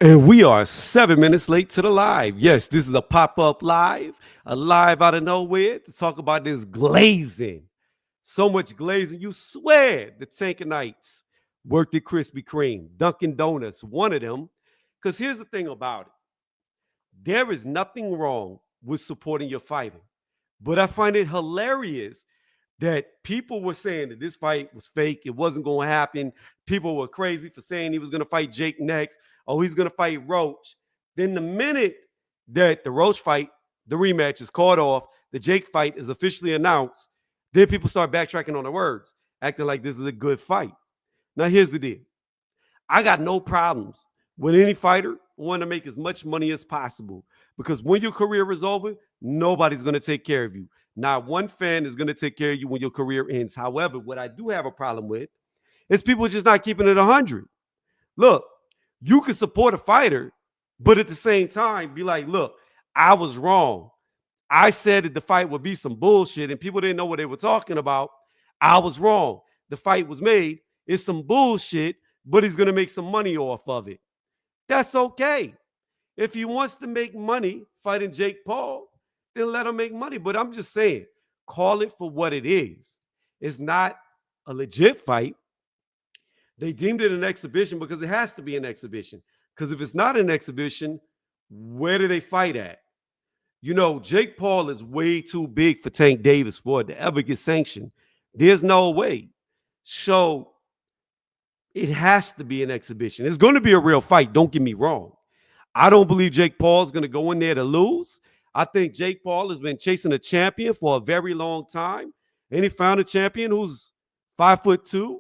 And we are 7 minutes late to the live. Yes, this is a pop-up live, a live out of nowhere to talk about this glazing. So much glazing, you swear the Tankanites worked at Krispy Kreme, Dunkin' Donuts, one of them. Because here's the thing about it. There is nothing wrong with supporting your fighter. But I find it hilarious that people were saying that this fight was fake. It wasn't going to happen. People were crazy for saying he was going to fight Jake next. Oh, he's going to fight Roach. Then the minute that the Roach fight, the rematch is called off, the Jake fight is officially announced, then people start backtracking on the words, acting like this is a good fight. Now, here's the deal. I got no problems with any fighter wanting to make as much money as possible because when your career is over, nobody's going to take care of you. Not one fan is going to take care of you when your career ends. However, what I do have a problem with is people just not keeping it 100. Look, you can support a fighter, but at the same time, be like, look, I was wrong. I said that the fight would be some bullshit and people didn't know what they were talking about. I was wrong. The fight was made. It's some bullshit, but he's going to make some money off of it. That's okay. If he wants to make money fighting Jake Paul, then let him make money. But I'm just saying, call it for what it is. It's not a legit fight. They deemed it an exhibition because it has to be an exhibition. Because if it's not an exhibition, where do they fight at? You know, Jake Paul is way too big for Tank Davis for it to ever get sanctioned. There's no way. So it has to be an exhibition. It's going to be a real fight. Don't get me wrong. I don't believe Jake Paul is going to go in there to lose. I think Jake Paul has been chasing a champion for a very long time. And he found a champion who's 5'2"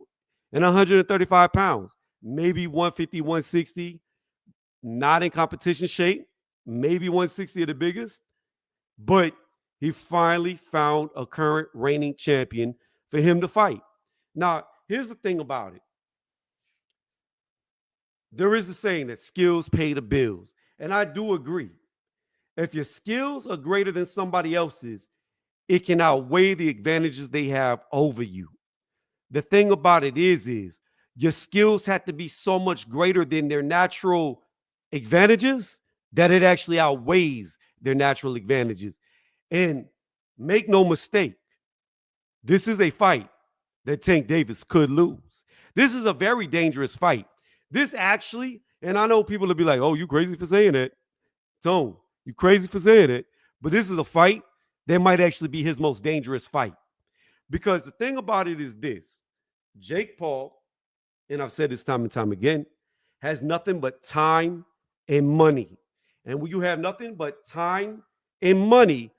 and 135 pounds, maybe 150, 160, not in competition shape, maybe 160 at the biggest. But he finally found a current reigning champion for him to fight. Now, here's the thing about it. There is a saying that skills pay the bills. And I do agree. If your skills are greater than somebody else's, it can outweigh the advantages they have over you. The thing about it is your skills have to be so much greater than their natural advantages that it actually outweighs their natural advantages. And make no mistake, this is a fight that Tank Davis could lose. This is a very dangerous fight. This actually, and I know people will be like, oh, you crazy for saying that. Tone, you crazy for saying it. But this is a fight that might actually be his most dangerous fight. Because the thing about it is this. Jake Paul, and I've said this time and time again, has nothing but time and money. And when you have nothing but time and money,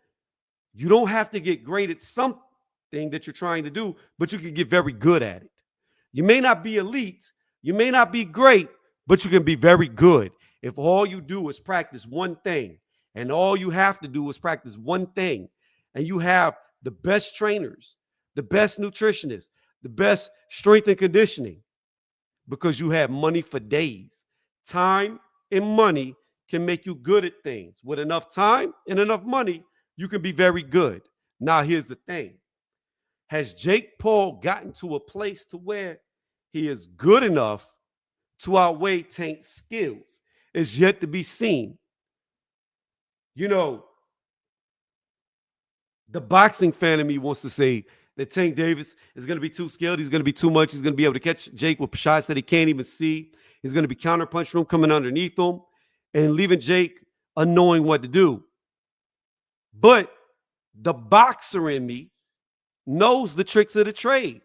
you don't have to get great at something that you're trying to do, but you can get very good at it. You may not be elite, you may not be great, but you can be very good. If all you do is practice one thing, and all you have to do is practice one thing, and you have the best trainers, the best nutritionists, the best strength and conditioning, because you have money for days. Time and money can make you good at things. With enough time and enough money, you can be very good. Now, here's the thing. Has Jake Paul gotten to a place to where he is good enough to outweigh Tank's skills? It's yet to be seen. You know, the boxing fan in me wants to say that Tank Davis is going to be too skilled. He's going to be too much. He's going to be able to catch Jake with shots that he can't even see. He's going to be counterpunching him, coming underneath him, and leaving Jake unknowing what to do. But the boxer in me knows the tricks of the trade,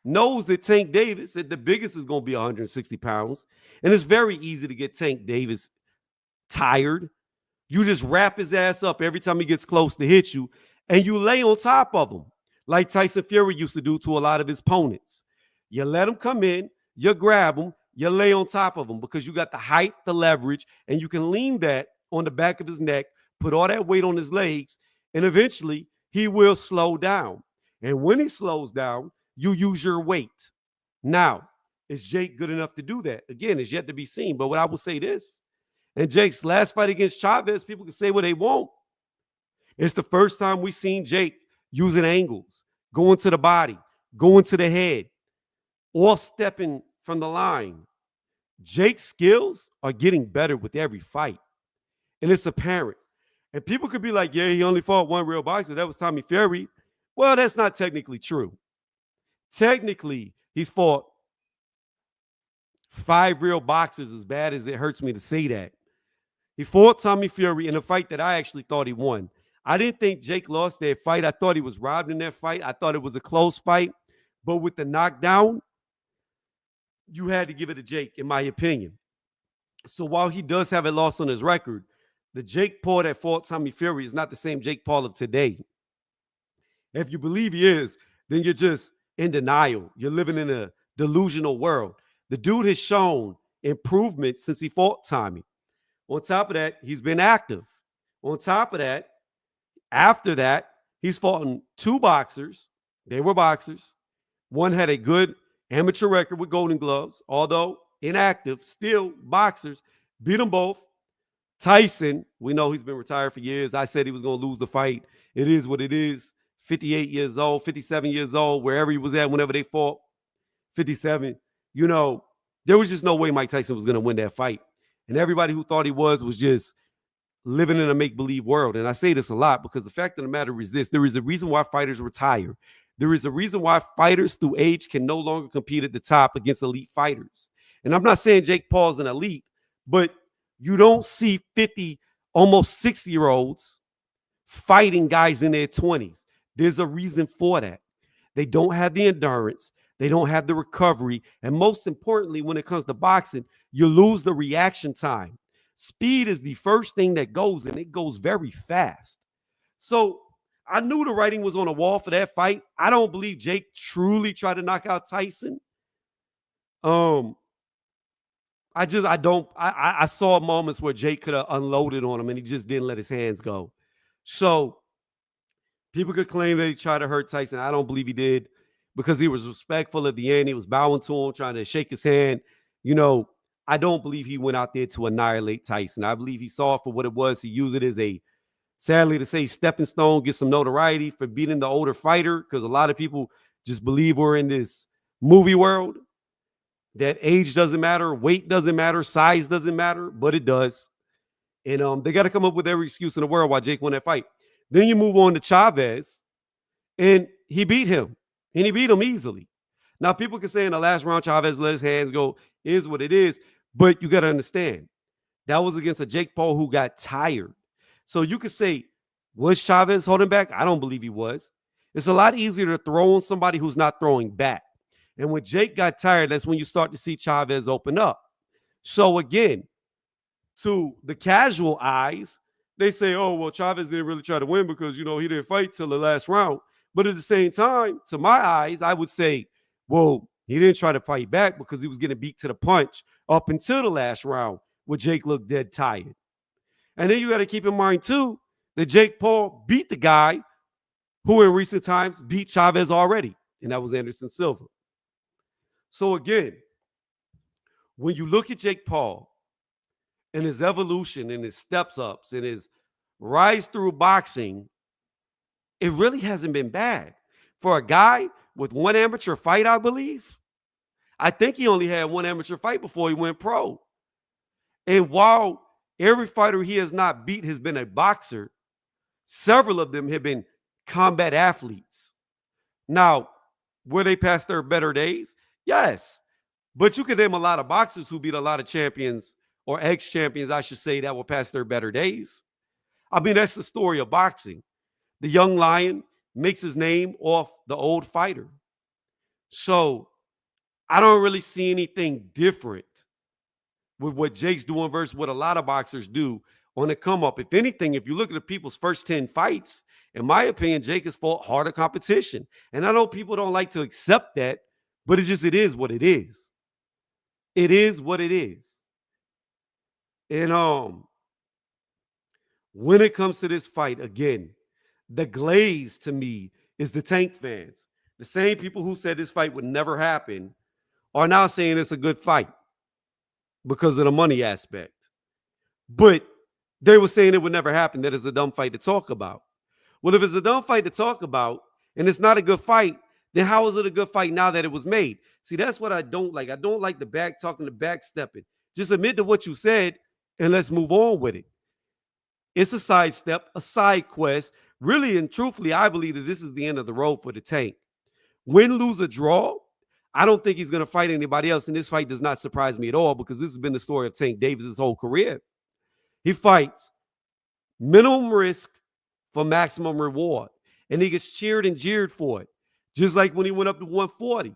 knows that Tank Davis, at the biggest, is going to be 160 pounds. And it's very easy to get Tank Davis tired. You just wrap his ass up every time he gets close to hit you, and you lay on top of him, like Tyson Fury used to do to a lot of his opponents. You let him come in, you grab him, you lay on top of him because you got the height, the leverage, and you can lean that on the back of his neck, put all that weight on his legs, and eventually he will slow down. And when he slows down, you use your weight. Now, is Jake good enough to do that? Again, it's yet to be seen. But what I will say this, and Jake's last fight against Chavez, people can say what they want. It's the first time we've seen Jake using angles, going to the body, going to the head, off stepping from the line. Jake's skills are getting better with every fight, and it's apparent. And people could be like, yeah, he only fought one real boxer. That was Tommy Fury. Well, that's not technically true. Technically, he's fought 5 real boxers, as bad as it hurts me to say that. He fought Tommy Fury in a fight that I actually thought he won. I didn't think Jake lost that fight. I thought he was robbed in that fight. I thought it was a close fight. But with the knockdown, you had to give it to Jake, in my opinion. So while he does have a loss on his record, the Jake Paul that fought Tommy Fury is not the same Jake Paul of today. If you believe he is, then you're just in denial. You're living in a delusional world. The dude has shown improvement since he fought Tommy. On top of that, he's been active. On top of that, after that, he's fought 2 boxers. They were boxers. One had a good amateur record with Golden Gloves, although inactive, still boxers. Beat them both. Tyson, we know he's been retired for years. I said he was going to lose the fight. It is what it is. 58 years old, 57 years old, wherever he was at whenever they fought. 57. You know, there was just no way Mike Tyson was going to win that fight. And everybody who thought he was just living in a make-believe world. And I say this a lot because the fact of the matter is this. There is a reason why fighters retire. There is a reason why fighters through age can no longer compete at the top against elite fighters. And I'm not saying Jake Paul's an elite, but you don't see 50, almost 60-year-olds fighting guys in their 20s. There's a reason for that. They don't have the endurance. They don't have the recovery. And most importantly, when it comes to boxing, you lose the reaction time. Speed is the first thing that goes, and it goes very fast. So I knew the writing was on the wall for that fight. I don't believe Jake truly tried to knock out Tyson. I saw moments where Jake could have unloaded on him and he just didn't let his hands go. So people could claim that he tried to hurt Tyson. I don't believe he did because he was respectful at the end. He was bowing to him, trying to shake his hand. You know, I don't believe he went out there to annihilate Tyson. I believe he saw it for what it was. He used it as a, sadly to say, stepping stone, get some notoriety for beating the older fighter, because a lot of people just believe we're in this movie world that age doesn't matter, weight doesn't matter, size doesn't matter, but it does. And they got to come up with every excuse in the world why Jake won that fight. Then you move on to Chavez, and he beat him, and he beat him easily. Now, people can say in the last round, Chavez let his hands go, is what it is, but you got to understand, that was against a Jake Paul who got tired. So you could say, was Chavez holding back? I don't believe he was. It's a lot easier to throw on somebody who's not throwing back. And when Jake got tired, that's when you start to see Chavez open up. So again, to the casual eyes, they say, oh, well, Chavez didn't really try to win because, you know, he didn't fight till the last round. But at the same time, to my eyes, I would say, well, he didn't try to fight back because he was getting beat to the punch up until the last round where Jake looked dead tired. And then you got to keep in mind, too, that Jake Paul beat the guy who in recent times beat Chavez already, and that was Anderson Silva. So again, when you look at Jake Paul and his evolution and his steps ups and his rise through boxing, it really hasn't been bad. For a guy with one amateur fight, I believe, I think he only had one amateur fight before he went pro. And while every fighter he has not beat has been a boxer, several of them have been combat athletes. Now, were they past their better days? Yes. But you can name a lot of boxers who beat a lot of champions, or ex-champions, I should say, that were past their better days. I mean, that's the story of boxing. The young lion makes his name off the old fighter. So I don't really see anything different with what Jake's doing versus what a lot of boxers do on the come up. If anything, if you look at the people's first 10 fights, in my opinion, Jake has fought harder competition. And I know people don't like to accept that, but it is what it is. It is what it is. And when it comes to this fight, again, the glaze to me is the Tank fans. The same people who said this fight would never happen are now saying it's a good fight because of the money aspect. But they were saying it would never happen. That is a dumb fight to talk about. Well, if it's a dumb fight to talk about and it's not a good fight, then how is it a good fight now that it was made? See, that's what I don't like. I don't like the back talking, the backstepping. Just admit to what you said and let's move on with it. It's a sidestep, a side quest. Really and truthfully, I believe that this is the end of the road for the Tank. Win, lose, or draw, I don't think he's going to fight anybody else. And this fight does not surprise me at all because this has been the story of Tank Davis' whole career. He fights minimum risk for maximum reward. And he gets cheered and jeered for it. Just like when he went up to 140.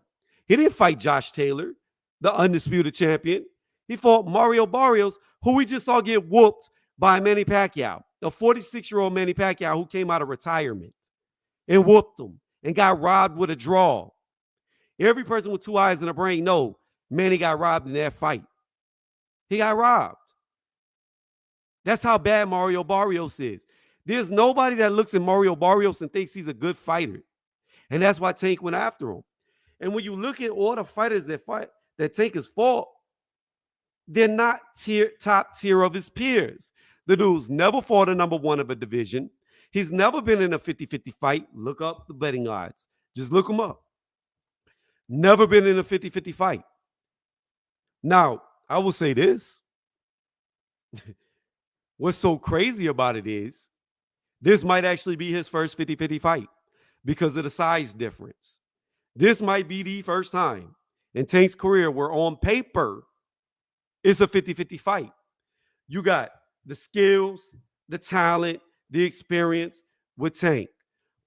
He didn't fight Josh Taylor, the undisputed champion. He fought Mario Barrios, who we just saw get whooped by Manny Pacquiao, the 46-year-old Manny Pacquiao who came out of retirement and whooped him and got robbed with a draw. Every person with two eyes and a brain know Manny got robbed in that fight. He got robbed. That's how bad Mario Barrios is. There's nobody that looks at Mario Barrios and thinks he's a good fighter. And that's why Tank went after him. And when you look at all the fighters that Tank has fought, they're not top tier of his peers. The dude's never fought a number one of a division. He's never been in a 50-50 fight. Look up the betting odds. Just look them up. Never been in a 50-50 fight. Now, I will say this. What's so crazy about it is this might actually be his first 50-50 fight because of the size difference. This might be the first time in Tank's career where on paper it's a 50-50 fight. You got the skills, the talent, the experience with Tank.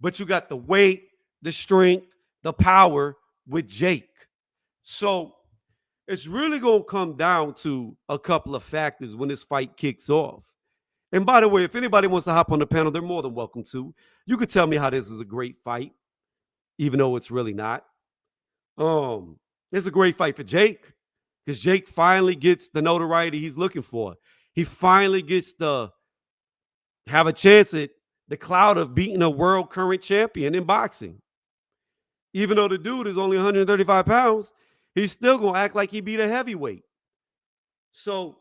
But you got the weight, the strength, the power with Jake. So it's really going to come down to a couple of factors when this fight kicks off. And by the way, if anybody wants to hop on the panel, they're more than welcome to. You could tell me how this is a great fight, even though it's really not. It's a great fight for Jake because Jake finally gets the notoriety he's looking for. He finally gets to have a chance at the clout of beating a world current champion in boxing. Even though the dude is only 135 pounds, he's still going to act like he beat a heavyweight. So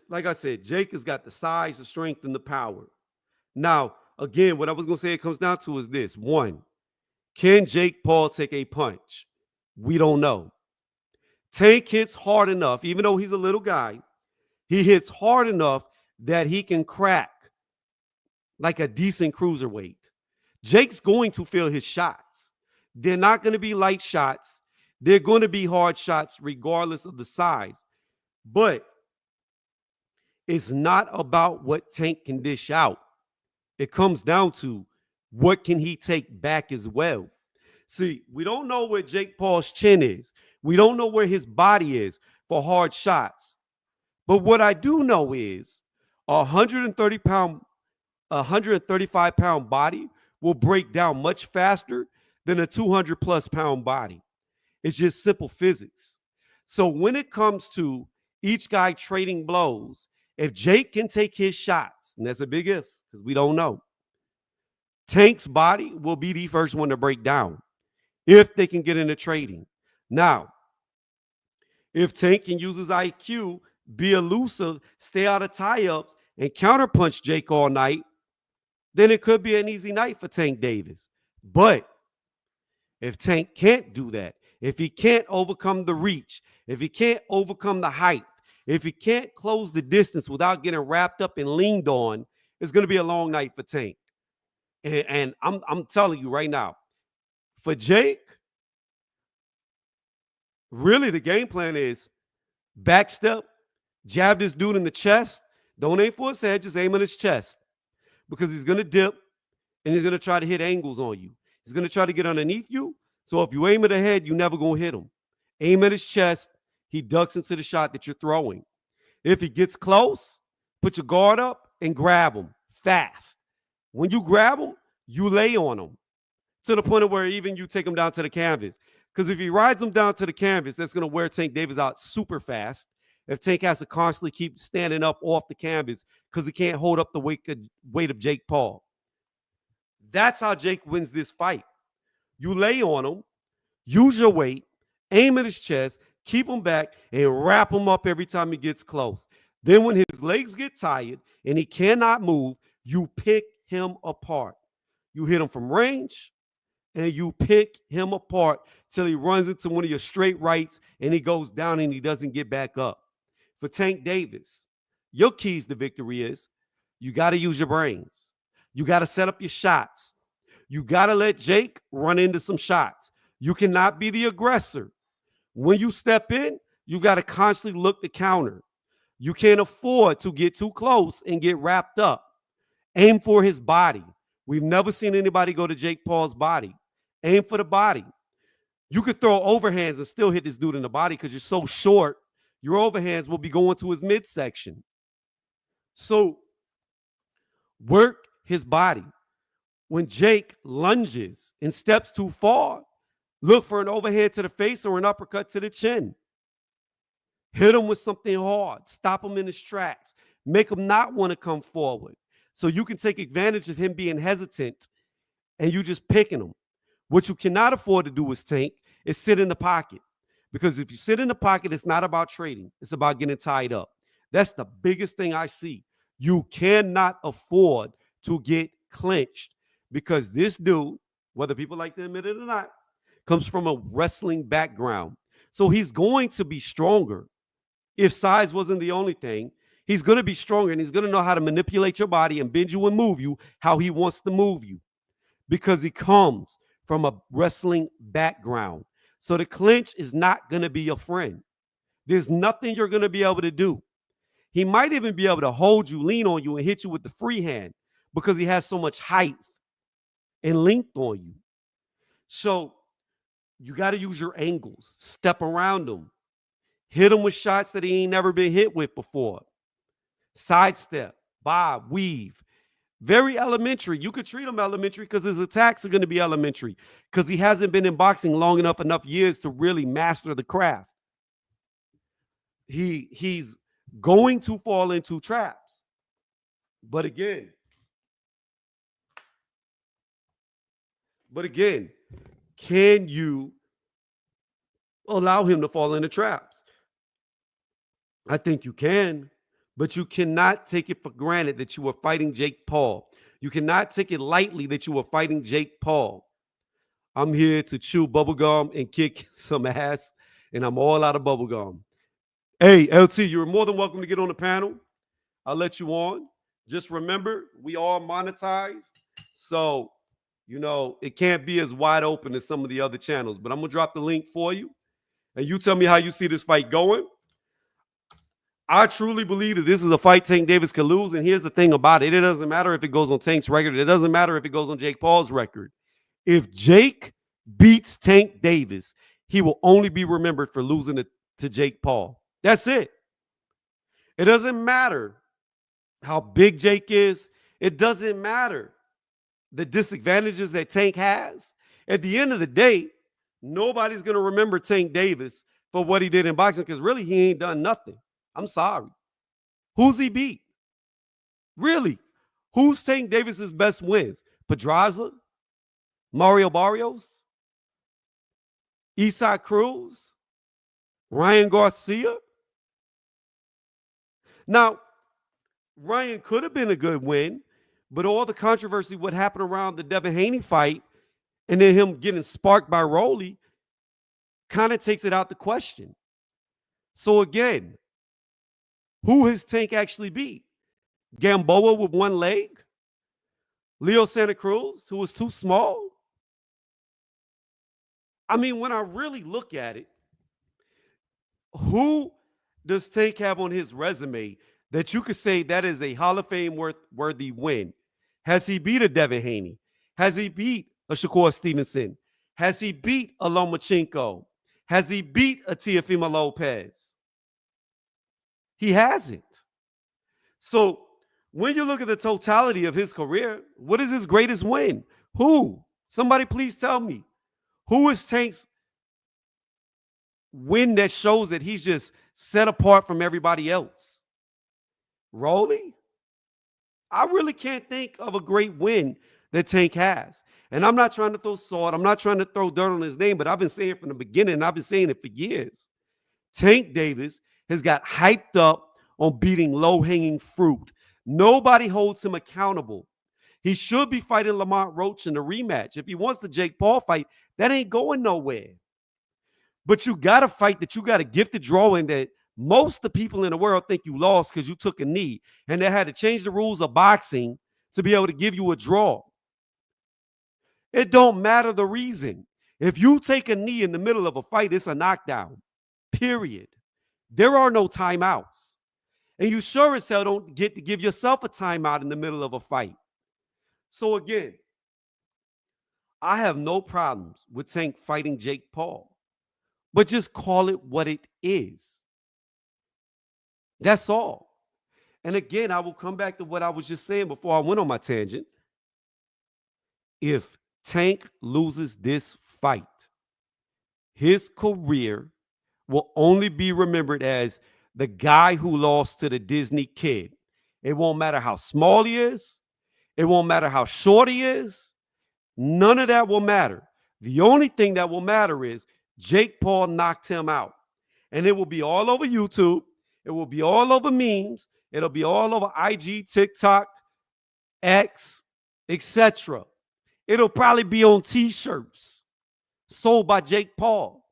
like I said, Jake has got the size, the strength, and the power. Now, again, what I was going to say it comes down to is this. One, can Jake Paul take a punch? We don't know. Tank hits hard enough, even though he's a little guy, he hits hard enough that he can crack like a decent cruiserweight. Jake's going to feel his shots. They're not going to be light shots. They're going to be hard shots regardless of the size. But it's not about what Tank can dish out. It comes down to what can he take back as well. See, we don't know where Jake Paul's chin is. We don't know where his body is for hard shots. But what I do know is a 135-pound body will break down much faster than a 200-plus pound body. It's just simple physics. So when it comes to each guy trading blows, if Jake can take his shots, and that's a big if because we don't know, Tank's body will be the first one to break down if they can get into trading. Now, if Tank can use his IQ, be elusive, stay out of tie-ups, and counterpunch Jake all night, then it could be an easy night for Tank Davis. But if Tank can't do that, if he can't overcome the reach, if he can't overcome the height, if he can't close the distance without getting wrapped up and leaned on, it's going to be a long night for Tank. And I'm telling you right now, for Jake, really the game plan is backstep, jab this dude in the chest. Don't aim for his head, just aim at his chest. Because he's going to dip and he's going to try to hit angles on you. He's going to try to get underneath you. So if you aim at the head, you're never going to hit him. Aim at his chest. He ducks into the shot that you're throwing. If he gets close, put your guard up and grab him fast. When you grab him, you lay on him to the point of where even you take him down to the canvas. Because if he rides him down to the canvas, that's going to wear Tank Davis out super fast. If Tank has to constantly keep standing up off the canvas because he can't hold up the weight of Jake Paul. That's how Jake wins this fight. You lay on him, use your weight, aim at his chest, keep him back, and wrap him up every time he gets close. Then when his legs get tired and he cannot move, you pick him apart. You hit him from range, and you pick him apart till he runs into one of your straight rights and he goes down and he doesn't get back up. For Tank Davis, your keys to victory is you got to use your brains. You got to set up your shots. You got to let Jake run into some shots. You cannot be the aggressor. When you step in, you got to constantly look to counter. You can't afford to get too close and get wrapped up. Aim for his body. We've never seen anybody go to Jake Paul's body. Aim for the body. You could throw overhands and still hit this dude in the body because you're so short. Your overhands will be going to his midsection. So work his body. When Jake lunges and steps too far, look for an overhand to the face or an uppercut to the chin. Hit him with something hard. Stop him in his tracks. Make him not want to come forward. So you can take advantage of him being hesitant and you just picking him. What you cannot afford to do as Tank is sit in the pocket. Because if you sit in the pocket, it's not about trading. It's about getting tied up. That's the biggest thing I see. You cannot afford to get clinched because this dude, whether people like to admit it or not, comes from a wrestling background. So he's going to be stronger. If size wasn't the only thing, he's going to be stronger and he's going to know how to manipulate your body and bend you and move you how he wants to move you because he comes from a wrestling background. So the clinch is not going to be your friend. There's nothing you're going to be able to do. He might even be able to hold you, lean on you, and hit you with the free hand because he has so much height and length on you. So you got to use your angles, step around him, hit him with shots that he ain't never been hit with before. Sidestep, bob, weave. Very elementary. You could treat him elementary because his attacks are going to be elementary because he hasn't been in boxing long enough years to really master the craft. He's going to fall into traps. But again, can you allow him to fall into traps? I think you can. But you cannot take it for granted that you are fighting Jake Paul. You cannot take it lightly that you are fighting Jake Paul. I'm here to chew bubblegum and kick some ass, and I'm all out of bubblegum. Hey, LT, you're more than welcome to get on the panel. I'll let you on. Just remember, we are monetized. So, it can't be as wide open as some of the other channels. But I'm going to drop the link for you. And you tell me how you see this fight going. I truly believe that this is a fight Tank Davis could lose. And here's the thing about it. It doesn't matter if it goes on Tank's record. It doesn't matter if it goes on Jake Paul's record. If Jake beats Tank Davis, he will only be remembered for losing to Jake Paul. That's it. It doesn't matter how big Jake is. It doesn't matter the disadvantages that Tank has. At the end of the day, nobody's going to remember Tank Davis for what he did in boxing because really he ain't done nothing. I'm sorry. Who's he beat? Really? Who's Tank Davis's best wins? Pedraza? Mario Barrios? Isaac Cruz? Ryan Garcia? Now, Ryan could have been a good win, but all the controversy, what happened around the Devin Haney fight, and then him getting sparked by Rolly, kind of takes it out the question. So again, who has Tank actually beat? Gamboa with one leg? Leo Santa Cruz, who was too small? I mean, when I really look at it, who does Tank have on his resume that you could say that is a Hall of Fame worthy win? Has he beat a Devin Haney? Has he beat a Shakur Stevenson? Has he beat a Lomachenko? Has he beat a Teofimo Lopez? He hasn't. So when you look at the totality of his career, what is his greatest win? Who? Somebody please tell me. Who is Tank's win that shows that he's just set apart from everybody else? Rolly? I really can't think of a great win that Tank has. And I'm not trying to throw salt. I'm not trying to throw dirt on his name, but I've been saying it from the beginning, and I've been saying it for years. Tank Davis has got hyped up on beating low-hanging fruit. Nobody holds him accountable. He should be fighting Lamont Roach in the rematch. If he wants the Jake Paul fight, that ain't going nowhere. But you got to fight that you got a gifted drawing that most of the people in the world think you lost because you took a knee. And they had to change the rules of boxing to be able to give you a draw. It don't matter the reason. If you take a knee in the middle of a fight, it's a knockdown, period. There are no timeouts. And you sure as hell don't get to give yourself a timeout in the middle of a fight. So again, I have no problems with Tank fighting Jake Paul, but just call it what it is. That's all. And again, I will come back to what I was just saying before I went on my tangent. If Tank loses this fight, his career will only be remembered as the guy who lost to the Disney kid. It won't matter how small he is. It won't matter how short he is. None of that will matter. The only thing that will matter is Jake Paul knocked him out. And it will be all over YouTube. It will be all over memes. It'll be all over IG, TikTok, X, etc. It'll probably be on t-shirts sold by Jake Paul.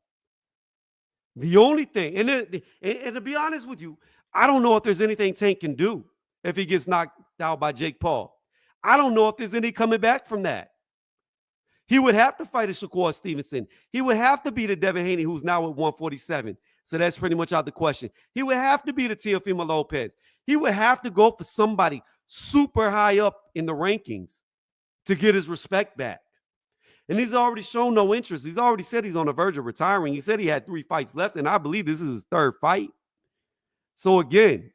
The only thing, and to be honest with you, I don't know if there's anything Tank can do if he gets knocked out by Jake Paul. I don't know if there's any coming back from that. He would have to fight a Shakur Stevenson. He would have to beat a Devin Haney, who's now at 147. So that's pretty much out the question. He would have to beat a Teofimo Lopez. He would have to go for somebody super high up in the rankings to get his respect back. And he's already shown no interest. He's already said he's on the verge of retiring. He said he had 3 fights left, and I believe this is his 3rd fight. So again,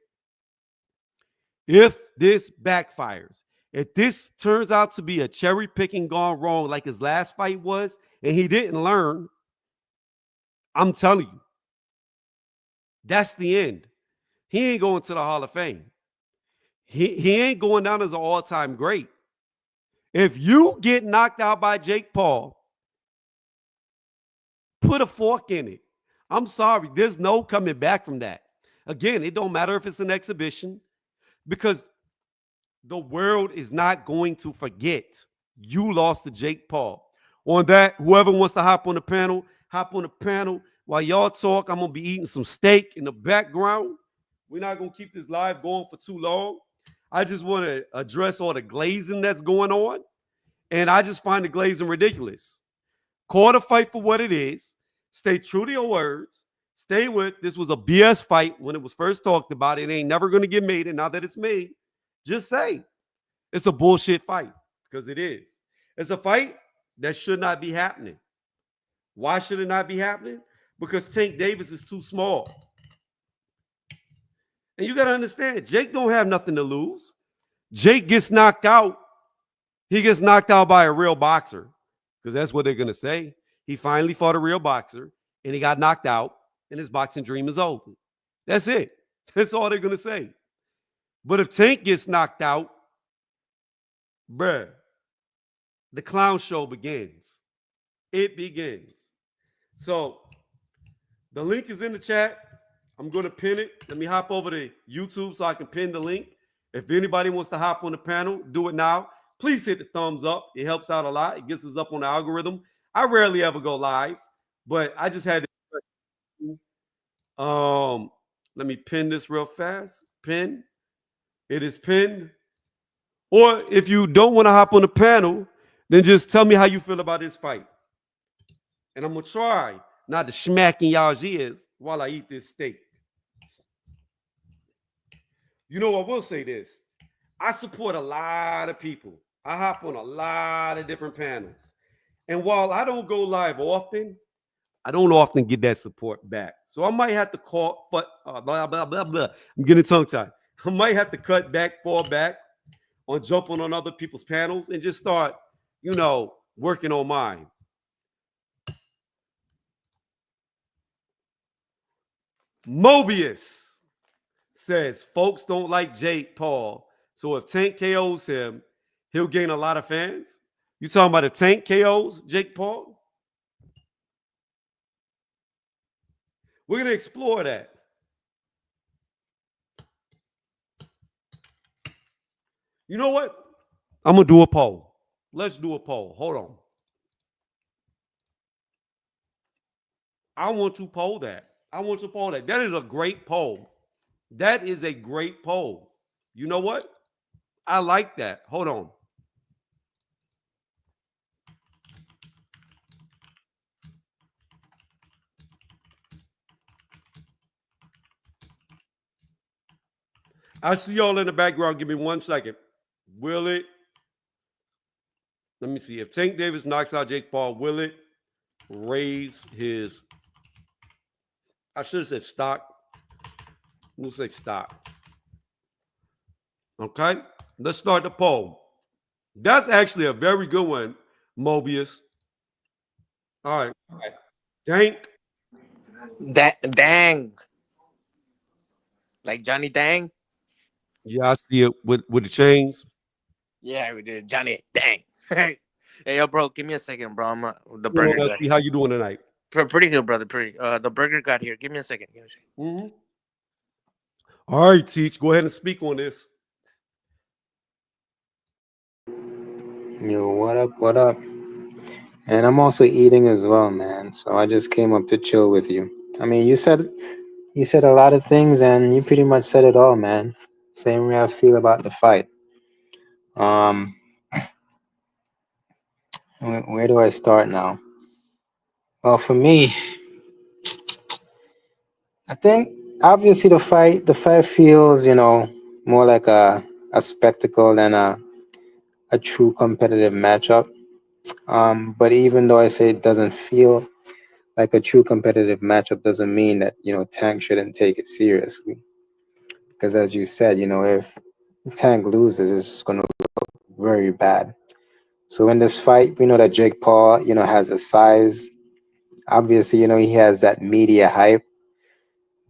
if this backfires, if this turns out to be a cherry picking gone wrong like his last fight was, and he didn't learn, I'm telling you, that's the end. He ain't going to the Hall of Fame. He ain't going down as an all-time great. If you get knocked out by Jake Paul, put a fork in it. I'm sorry. There's no coming back from that. Again, it don't matter if it's an exhibition because the world is not going to forget you lost to Jake Paul. On that, whoever wants to hop on the panel, hop on the panel. While y'all talk, I'm going to be eating some steak in the background. We're not going to keep this live going for too long. I just want to address all the glazing that's going on. And I just find the glazing ridiculous. Call the fight for what it is. Stay true to your words. Stay with, this was a BS fight when it was first talked about. It ain't never going to get made. And now that it's made, just say it's a bullshit fight because it is. It's a fight that should not be happening. Why should it not be happening? Because tankdavis is too small. And you got to understand, Jake don't have nothing to lose. Jake gets knocked out. He gets knocked out by a real boxer because that's what they're going to say. He finally fought a real boxer and he got knocked out and his boxing dream is over. That's it. That's all they're going to say. But if Tank gets knocked out, bruh, the clown show begins. It begins. So the link is in the chat. I'm going to pin it. Let me hop over to YouTube so I can pin the link. If anybody wants to hop on the panel, do it now. Please hit the thumbs up. It helps out a lot. It gets us up on the algorithm. I rarely ever go live, but I just had to. Let me pin this real fast. Pin. It is pinned. Or if you don't want to hop on the panel, then just tell me how you feel about this fight. And I'm going to try not to smack in y'all's ears while I eat this steak. You know, I will say this. I support a lot of people. I hop on a lot of different panels. And while I don't go live often, I don't often get that support back. So I might have to call, but blah, blah, blah, blah. I'm getting tongue-tied. I might have to cut back, fall back on jumping on other people's panels and just start, you know, working on mine. Mobius says folks don't like Jake Paul. So if Tank KOs him, he'll gain a lot of fans. You talking about if Tank KOs Jake Paul? We're going to explore that. You know what? I'm gonna do a poll. Let's do a poll. Hold on. I want to poll that. I want to poll that. That is a great poll. That is a great poll. You know what? I like that. Hold on. I see y'all in the background. Give me 1 second. Will it? Let me see. If Tank Davis knocks out Jake Paul, will it raise his? I should have said stock. We'll say stock. Okay. Let's start the poll. That's actually a very good one, Mobius. All right. Tank. Dang, like Johnny Dang. Yeah, I see it with the chains. Yeah, we did Johnny Dang. Hey, yo, bro, give me a second, bro. The You burger want to got see here. how you doing tonight? Pretty good, brother. Pretty. The burger got here. Give me a second. Give me a second. Mm-hmm. All right, Teach. Go ahead and speak on this. Yo, what up? What up? And I'm also eating as well, man. So I just came up to chill with you. I mean, you said a lot of things, and you pretty much said it all, man. Same way I feel about the fight. Um, where do I start now? Well, for me, I think obviously the fight feels, more like a spectacle than a true competitive matchup. But even though I say it doesn't feel like a true competitive matchup, doesn't mean that Tank shouldn't take it seriously. Because as you said, if Tank loses, it's just going to look very bad. So in this fight, we know that Jake Paul, has a size. Obviously, he has that media hype.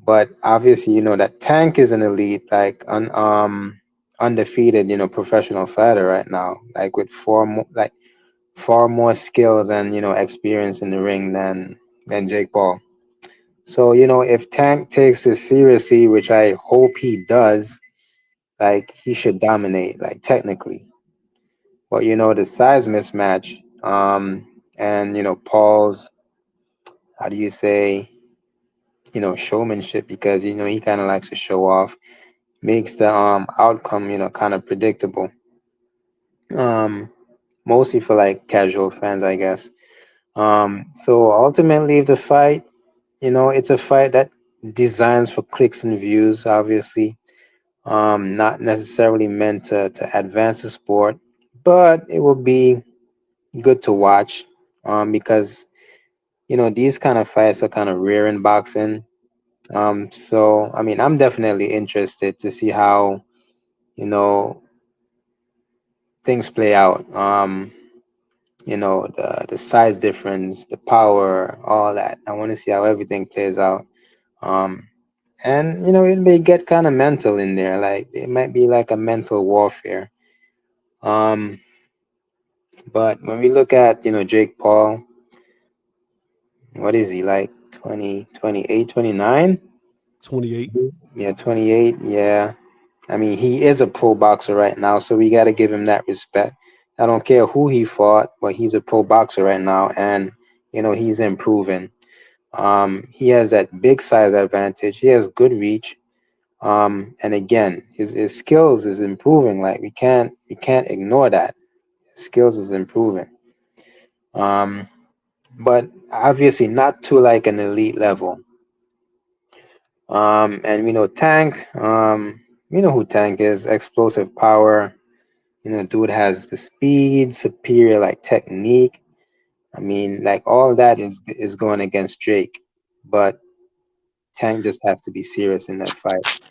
But obviously, that Tank is an elite, like undefeated, professional fighter right now, like with far more skills and experience in the ring than Jake Paul. So if Tank takes this seriously, which I hope he does, like he should dominate, like technically. But the size mismatch, and Paul's, how do you say, showmanship, because he kind of likes to show off, makes the outcome kind of predictable. Um, Mostly for like casual fans, I guess. So ultimately, the fight, it's a fight that designs for clicks and views, obviously. Not necessarily meant to advance the sport, but it will be good to watch, because these kind of fights are kind of rare in boxing. So I mean, I'm definitely interested to see how you know things play out. The size difference, the power, all that. I want to see how everything plays out. Um, and it may get kind of mental in there. Like it might be like a mental warfare. Um, but when we look at Jake Paul, what is he like? 20, 28, 29? 28. Yeah, 28. Yeah. I mean, he is a pro boxer right now, so we got to give him that respect. I don't care who he fought, but he's a pro boxer right now, and he's improving. He has that big size advantage. He has good reach. And again, his skills is improving. Like we can't ignore that. His skills is improving. Um, but obviously not to like an elite level. And we know Tank. We know who Tank is. Explosive power. Dude has the speed, superior like technique. I mean, like all that is going against Jake, but Tank just have to be serious in that fight.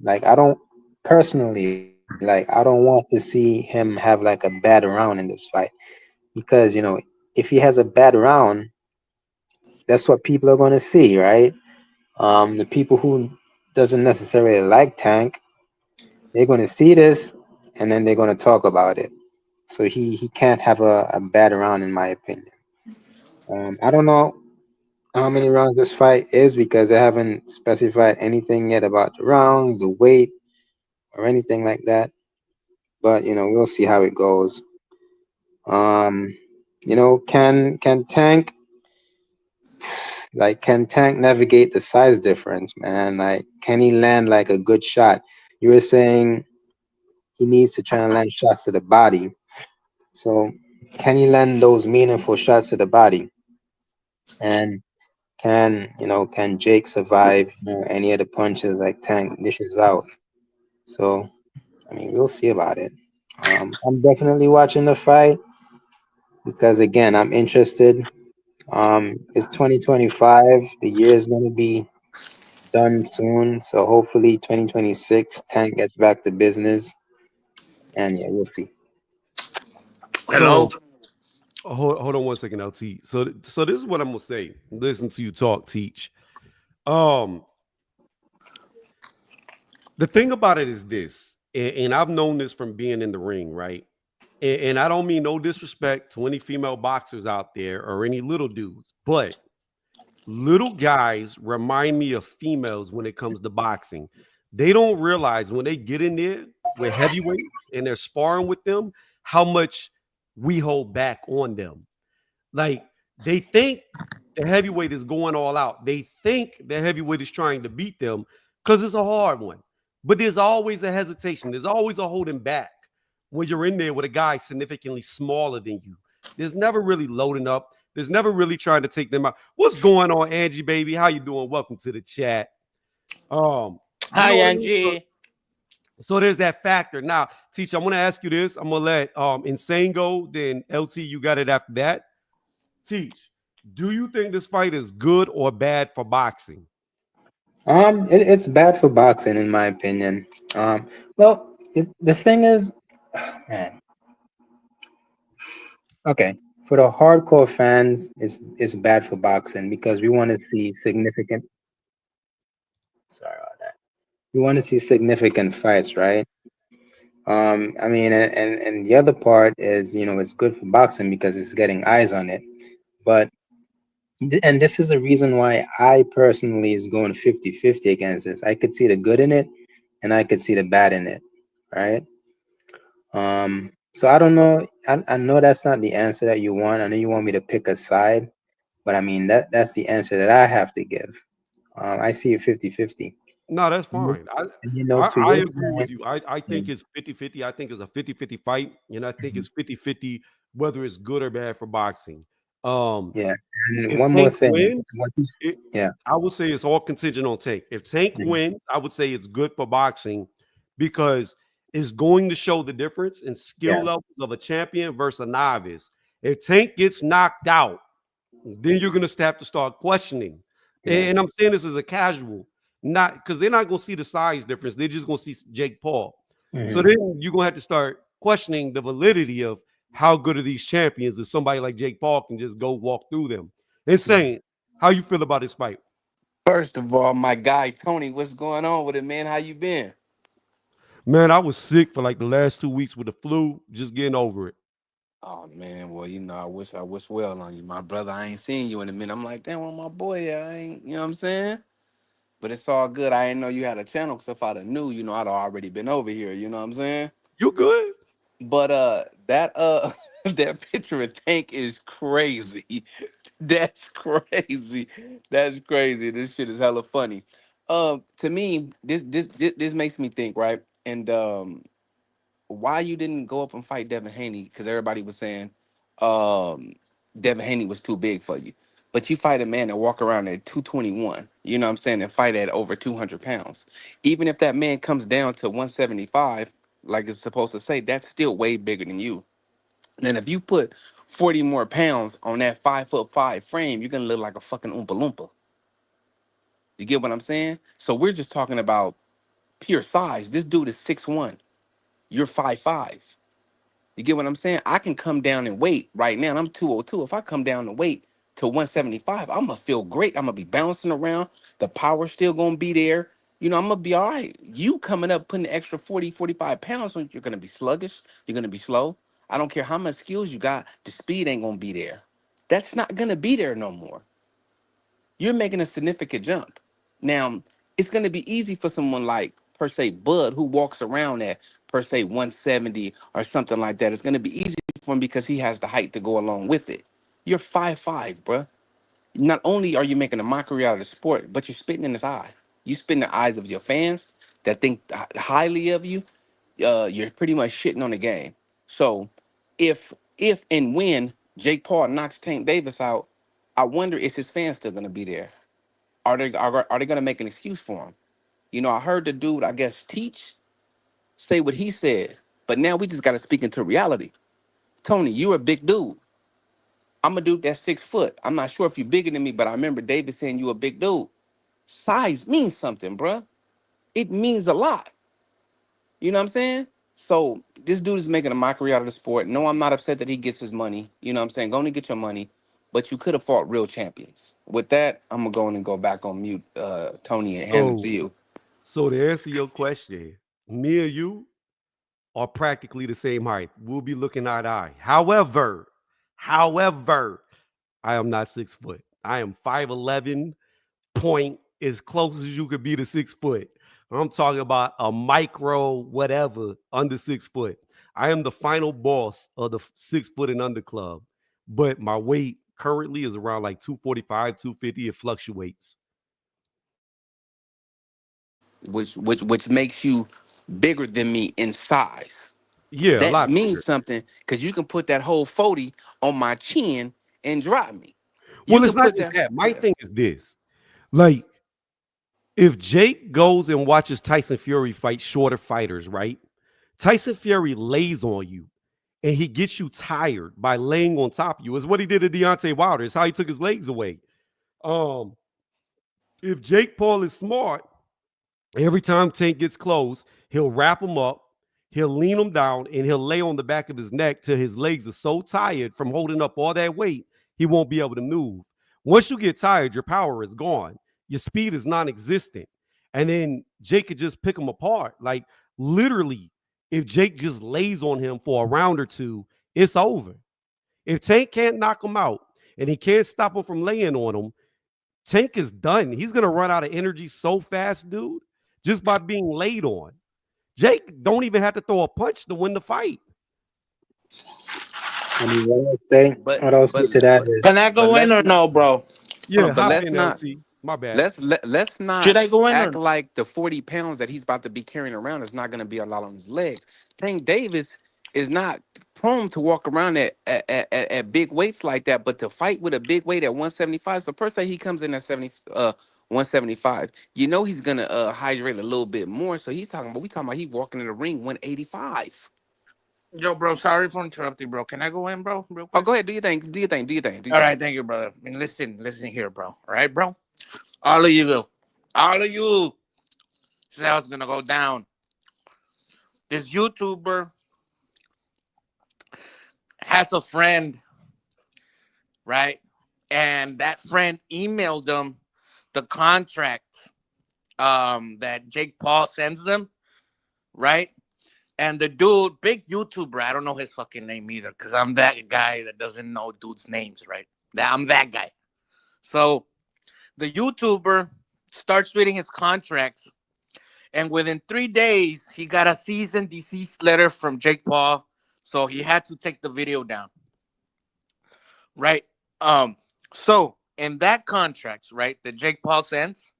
Like I don't personally like I don't want to see him have like a bad round in this fight, because if he has a bad round, that's what people are going to see, right? The people who doesn't necessarily like Tank, they're going to see this and then they're going to talk about it. So he can't have a bad round, in my opinion. I don't know how many rounds this fight is because they haven't specified anything yet about the rounds, the weight, or anything like that. but we'll see how it goes. Um, can Tank navigate the size difference, man? Like, can he land like a good shot? You were saying he needs to try and land shots to the body. So, can he land those meaningful shots to the body? And can Jake survive any of the punches like Tank dishes out? So, I mean, we'll see about it. I'm definitely watching the fight because, again, I'm interested. It's 2025. The year is going to be done soon. So hopefully 2026, Tank gets back to business. And yeah, we'll see. Hello. So hold on one second, LT. So this is what I'm gonna say. Listen to you talk, teach. Um, the thing about it is this, and I've known this from being in the ring, right? And I don't mean no disrespect to any female boxers out there or any little dudes, but little guys remind me of females when it comes to boxing. They don't realize when they get in there with heavyweights and they're sparring with them how much we hold back on them. Like they think the heavyweight is going all out. They think the heavyweight is trying to beat them because it's a hard one. But there's always a hesitation. There's always a holding back when you're in there with a guy significantly smaller than you. There's never really loading up. There's never really trying to take them out. What's going on, Angie, baby? How you doing? Welcome to the chat. You Hi, know what I mean? So, Angie. so there's that factor. Now, teacher, I'm gonna ask you this. I'm gonna let Insane go, then LT, you got it after that. Teach, do you think this fight is good or bad for boxing? It's bad for boxing, in my opinion. The thing is, man, okay, for the hardcore fans, it's bad for boxing because we want to see significant. Sorry about that. We want to see significant fights, right? I mean, and the other part is, it's good for boxing because it's getting eyes on it. But and this is the reason why I personally is going 50-50 against this. I could see the good in it and I could see the bad in it, right? So I don't know. I know that's not the answer that you want. I know you want me to pick a side, but I mean that's the answer that I have to give. I see it 50-50. No, that's And fine. to I your agree with point, you. I yeah, think it's 50-50. I think it's a 50-50 fight. And I think mhm, it's 50-50 whether it's good or bad for boxing. Um, yeah. And if one more Tank thing, wins, it, yeah, I would say it's all contingent on Tank. If Tank mhm, wins, I would say it's good for boxing because it's going to show the difference in skill yeah, levels of a champion versus a novice. If Tank gets knocked out, then you're gonna have to start questioning. yeah, And I'm saying this as a casual, not because they're not gonna see the size difference. They're just gonna see Jake Paul. So mhm, then you're gonna have to start questioning the validity of how good are these champions if somebody like Jake Paul can just go walk through them. mhm. Insane. How you feel about this fight? First of all, my guy Tony, what's going on with it, man? How you been? Man, I was sick for like the last 2 weeks with the flu, just getting over it. Oh man, well, I wish well on you, my brother. I ain't seen you in a minute. I'm like, damn, well, my boy, I ain't, you know what I'm saying? But it's all good. I didn't know you had a channel, cause if I'd have knew, I'd already been over here. You know what I'm saying? You good? But that that picture of Tank is crazy. That's crazy. That's crazy. This shit is hella funny. To me, this makes me think, right? And why you didn't go up and fight Devin Haney? Because everybody was saying um, Devin Haney was too big for you. But you fight a man that walk around at 221, you know what I'm saying, and fight at over 200 pounds. Even if that man comes down to 175, like it's supposed to say, that's still way bigger than you. And if you put 40 more pounds on that 5'5" frame, you're gonna look like a fucking Oompa Loompa. You get what I'm saying? So we're just talking about pure size. This dude is 6'1". You're 5'5". You get what I'm saying? I can come down and weight right now. And I'm 202. If I come down and weight to 175, I'm gonna feel great. I'm gonna be bouncing around. The power's still gonna be there. I'm gonna be all right. You coming up putting the extra 40, 45 pounds on, you're gonna be sluggish. You're gonna be slow. I don't care how much skills you got, the speed ain't gonna be there. That's not gonna be there no more. You're making a significant jump. Now, it's gonna be easy for someone like per se Bud who walks around at per se 170 or something like that. It's going to be easy for him because he has the height to go along with it. You're 5'5", bruh. Not only are you making a mockery out of the sport, but you're spitting in his eye. You spit in the eyes of your fans that think highly of you. You're pretty much shitting on the game. So if and when Jake Paul knocks Tank Davis out, I wonder is his fans still gonna be there? Are they gonna make an excuse for him? You know, I heard the dude, I guess, teach say what he said, but now we just gotta speak into reality. Tony, you're a big dude. I'm a dude that's 6 foot. I'm not sure if you're bigger than me, but I remember David saying you a big dude. Size means something, bruh. It means a lot. You know what I'm saying? So this dude is making a mockery out of the sport. No, I'm not upset that he gets his money. You know what I'm saying? Go and get your money, but you could have fought real champions. With that, I'm gonna go in and go back on mute, Tony, and hand it to So, you. so to answer your question, me and you are practically the same height. We'll be looking eye to eye. However, I am not 6 foot. I am 5'11", point as close as you could be to 6 foot. I'm talking about a micro whatever under 6 foot. I am the final boss of the 6 foot and under club, but my weight currently is around like 245, 250. It fluctuates. Which makes you bigger than me in size. Yeah, a That lot means bigger. something because you can put that whole 40 on my chin and drop me. You Well, it's can not put just that, that. My yeah. thing is this. Like, if Jake goes and watches Tyson Fury fight shorter fighters, right? Tyson Fury lays on you and he gets you tired by laying on top of you. Is what he did to Deontay Wilder. It's how he took his legs away. Um, if Jake Paul is smart, every time Tank gets close, he'll wrap him up, he'll lean him down, and he'll lay on the back of his neck till his legs are so tired from holding up all that weight, he won't be able to move. Once you get tired, your power is gone. Your speed is non-existent. And then Jake could just pick him apart. Like literally, if Jake just lays on him for a round or two, it's over. If Tank can't knock him out and he can't stop him from laying on him, Tank is done. He's gonna run out of energy so fast, dude, just by being laid on. Jake don't even have to throw a punch to win the fight. I mean, what I'll say But to that is, Can I but go in let's or not no, bro? Yeah, but hop let's in, not LT. My bad. let's Should not I go in act or like the 40 pounds that he's about to be carrying around is not going to be a lot on his legs. Tank Davis is not prone to walk around at big weights like that, but to fight with a big weight at 175. So per se, he comes in at 175. You know he's gonna hydrate a little bit more. So we talking about he walking in the ring 185. yo, bro? Sorry for interrupting, bro. Can I go in, bro, real Oh, quick? go ahead, do your thing, do your thing, do your thing, do your All right, thing. thank you, brother. And listen here, bro. All right, bro. All of you. This is how it's gonna go down. This YouTuber has a friend, right? And that friend emailed them the contract that Jake Paul sends them, right? And the dude, big YouTuber, I don't know his fucking name either, because I'm that guy that doesn't know dudes' names, right? I'm that guy. So the YouTuber starts reading his contracts, and within 3 days, he got a cease and desist letter from Jake Paul. So he had to take the video down, right? Um, so in that contracts, right, that Jake Paul sends,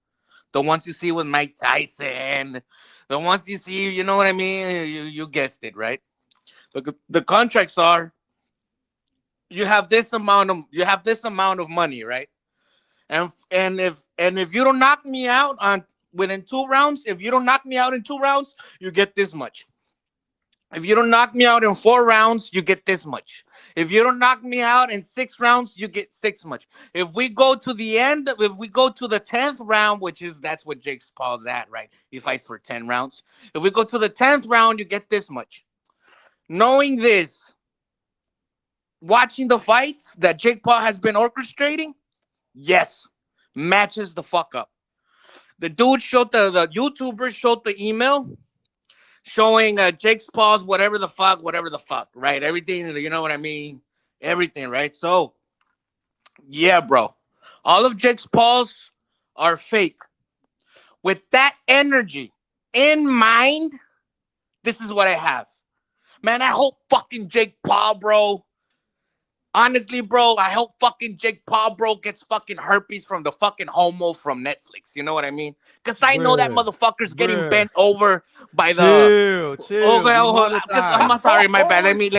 the ones you see with Mike Tyson, the ones you see, you know what I mean? You guessed it, right? The contracts are you have this amount of money, right? And if you don't knock me out on within 2 rounds, if you don't knock me out in 2 rounds, you get this much. If you don't knock me out in 4 rounds, you get this much. If you don't knock me out in 6 rounds, you get six much. If we go to the end, if we go to the 10th round, that's what Jake Paul's at, right? He fights for 10 rounds. If we go to the 10th round, you get this much. Knowing this, watching the fights that Jake Paul has been orchestrating, yes, matches the fuck up. The dude showed the YouTuber showed the email showing Jake Paul's whatever the fuck, right? Everything, you know what I mean? Everything, right? So, yeah, bro. All of Jake Paul's are fake. With that energy in mind, this is what I have. Man, I hope fucking Jake Paul, bro. Honestly, bro, I hope fucking Jake Paul, bro, gets fucking herpes from the fucking homo from Netflix. You know what I mean? Because I know that Bruh, motherfucker's getting bruh. bent over by the. Chill. Okay, We hold on. Cause I'm monetize. sorry, my bad. Let Oh, me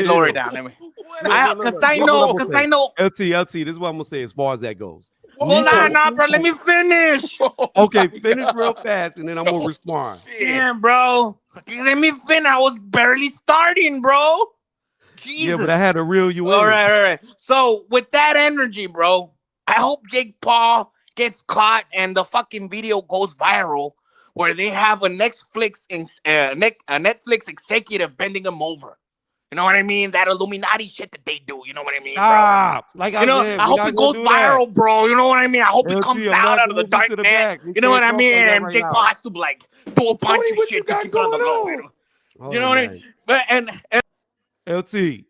lower it Chill. down. Let me. what Look, look, look, Cause look. I This is what I'm know. gonna Cause say. I know. LT. This is what I'm gonna say as far as that goes. Me Hold on, Whoa. nah, personally. bro. Let me finish. Oh Okay, my finish real God. fast, and then I'm gonna Oh respond. shit. Damn, bro. Let me finish. I was barely starting, bro. Yeah, but I Jesus. had to reel you All in. right, all right. So with that energy, bro, I hope Jake Paul gets caught and the fucking video goes viral, where they have a Netflix executive bending him over. You know what I mean? That Illuminati shit that they do. You know what I mean, bro? Stop. Like You I know, said, I we're hope not it gonna goes do that. viral, bro. You know what I mean? I hope it comes LT, I'm gonna out have out to of the move you dark to the net. back. We You know what can't I talk like mean? that And right Jake Paul now. has to like do a bunch Tony, of what you shit to got keep it on the going low. on? You Hold know on, what I mean? man. But and LT.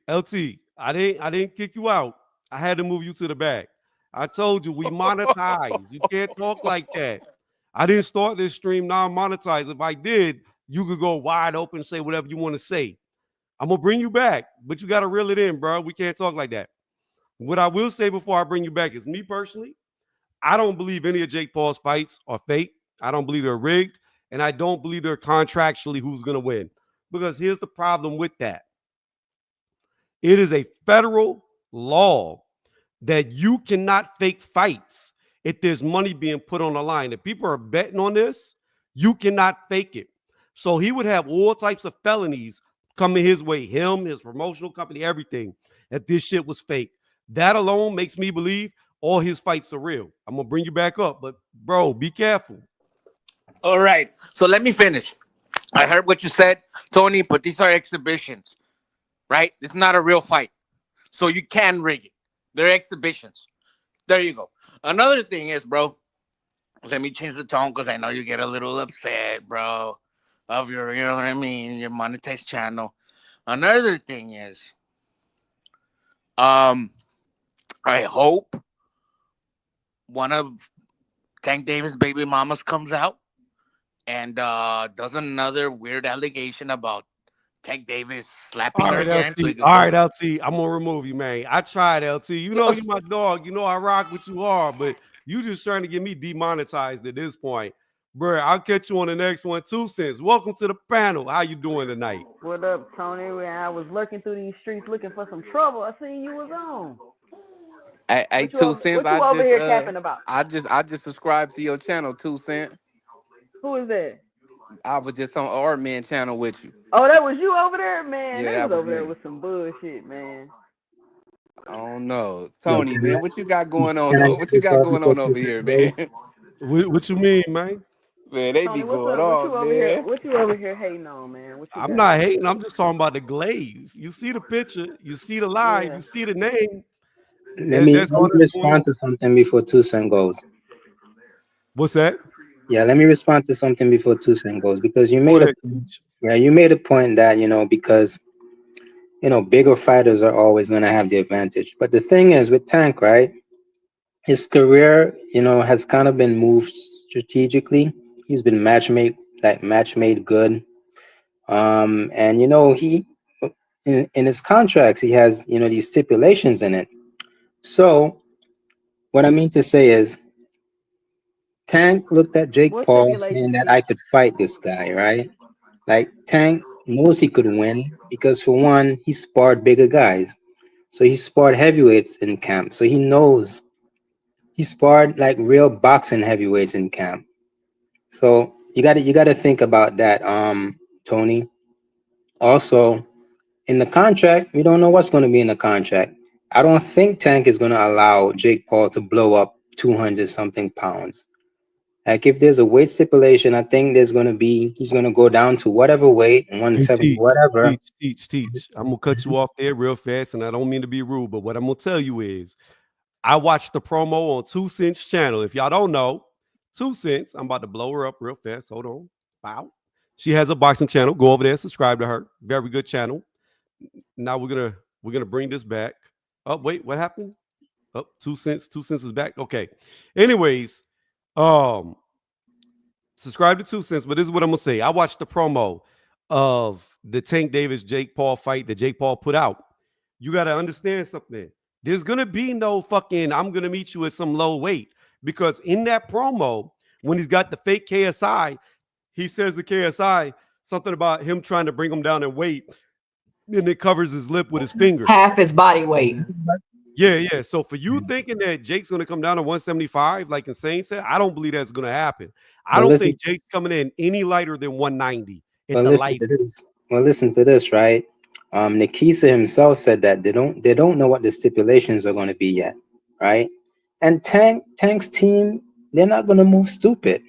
I didn't kick you out. I had to move you to the back. I told you we monetize. You can't talk like that. I didn't start this stream non-monetized. If I did, you could go wide open, say whatever you want to say. I'm gonna bring you back, but you gotta reel it in, bro. We can't talk like that. What I will say before I bring you back is me personally, I don't believe any of Jake Paul's fights are fake. I don't believe they're rigged, and I don't believe they're contractually who's gonna win. Because here's the problem with that. It is a federal law that you cannot fake fights if there's money being put on the line. If people are betting on this, you cannot fake it. So he would have all types of felonies coming his way, him, his promotional company, everything, if this shit was fake. That alone makes me believe all his fights are real. I'm gonna bring you back up, but bro, be careful. all right. So let me finish. I heard what you said, Tony, but these are exhibitions, right? It's not a real fight. So you can rig it. They're exhibitions. There you go. Another thing is, bro, let me change the tone because I know you get a little upset, bro, of your, you know what I mean, your monetized channel. Another thing is, um, I hope one of Tank Davis' baby mamas comes out and does another weird allegation about Tank Davis slapping All her right, again. So LT. he could All go. right, LT. I'm gonna remove you, man. I tried, LT. You know you my dog. You know I rock with you hard, but you just trying to get me demonetized at this point. Bro, I'll catch you on the next one. 2 cents. Welcome to the panel. How you doing tonight? What up, Tony? When I was looking through these streets looking for some trouble, I seen you was on. Hey, What you two over, cents. what you over here capping about? I just subscribed to your channel, 2 cent. Who is that? I was just on Art Man channel with you. Oh, that was you over there, man. Yeah, They that was was over there me. with some bullshit, man. I don't know. Yo, Tony, man, what you got going on? can I get What you this got off going before on over 2 cents here, man? goes? What you mean, man? Man, they be Tony, what's going up? What you off, over here? man. What you over here hating on, man? What you I'm got? not hating. I'm just talking about the glaze. You see the picture, you see the live, Yeah. you see the name. Let me That's let all me that's going respond on. to something before 2 cents goes. What's that? Yeah, let me respond to something before 2 cents goes because you Go made a ahead, point. Teach. Yeah, you made a point that because bigger fighters are always going to have the advantage. But the thing is with Tank, right? His career, has kind of been moved strategically. He's been match made good. And he in his contracts he has these stipulations in it. So what I mean to say is Tank looked at Jake What Paul saying stipulations, that I Teach? could fight this guy, right? Like Tank knows he could win because for one, he sparred bigger guys. So he sparred heavyweights in camp. So he knows he sparred like real boxing heavyweights in camp. So you gotta think about that, Tony. Also, in the contract, we don't know what's gonna be in the contract. I don't think Tank is gonna allow Jake Paul to blow up 200 something pounds. Like if there's a weight stipulation, I think he's gonna go down to whatever weight, Hey, 170, teach, whatever. teach. I'm gonna cut you off there real fast, and I don't mean to be rude, but what I'm gonna tell you is I watched the promo on 2 Cents channel. If y'all don't know, 2 Cents, I'm about to blow her up real fast. Hold on. Wow. She has a boxing channel. Go over there, subscribe to her. Very good channel. Now we're gonna bring this back. Oh, wait, what happened? Oh, 2 Cents. 2 Cents is back. Okay. Anyways, um, subscribe to 2 Cents, but this is what I'm gonna say. I watched the promo. of the Tank Davis Jake Paul fight that Jake Paul put out, you got to understand something. There's gonna be no fucking I'm gonna meet you at some low weight, because in that promo when he's got the fake KSI, he says to KSI something about him trying to bring him down in weight, and it covers his lip with his finger. Half his body weight. Yeah. So for you thinking that Jake's going to come down to 175, like Insane said, I don't believe that's going to happen. I don't think Jake's coming in any lighter than 190 at the light. Well, listen to this, right? Nikisa himself said that they don't know what the stipulations are going to be yet, right? And Tank's team, they're not going to move stupid.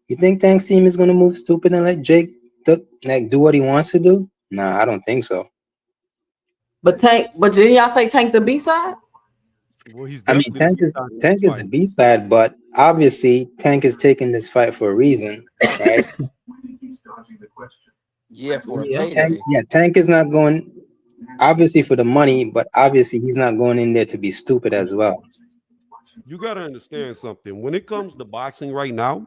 You think Tank's team is going to move stupid and let Jake do what he wants to do? Nah, I don't think so. But didn't y'all say Tank the B-side? Well, Tank is the B-side, but obviously Tank is taking this fight for a reason, right? Tank is not going obviously for the money, but obviously he's not going in there to be stupid as well. You got to understand something. When it comes to boxing right now,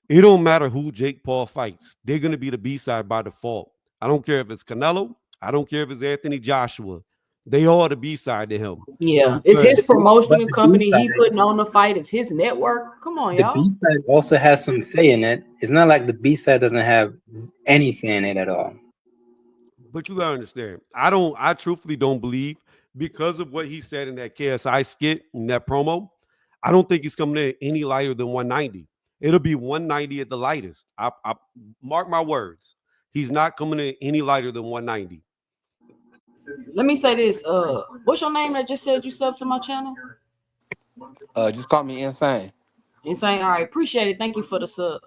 it don't matter who Jake Paul fights. They're going to be the B-side by default. I don't care if it's Canelo. I don't care if it's Anthony Joshua. They are the B-side to him. Yeah, it's his promotion company. He putting on the fight. It's his network. Come on, y'all. The B-side also has some say in it. It's not like the B-side doesn't have any say in it at all. But you gotta understand, I truthfully don't believe, because of what he said in that KSI skit, in that promo, I don't think he's coming in any lighter than 190. It'll be 190 at the lightest. I mark my words. He's not coming in any lighter than 190. Let me say this. What's your name that just said you sub to my channel? Just call me Insane. Insane. All right, appreciate it. Thank you for the sub.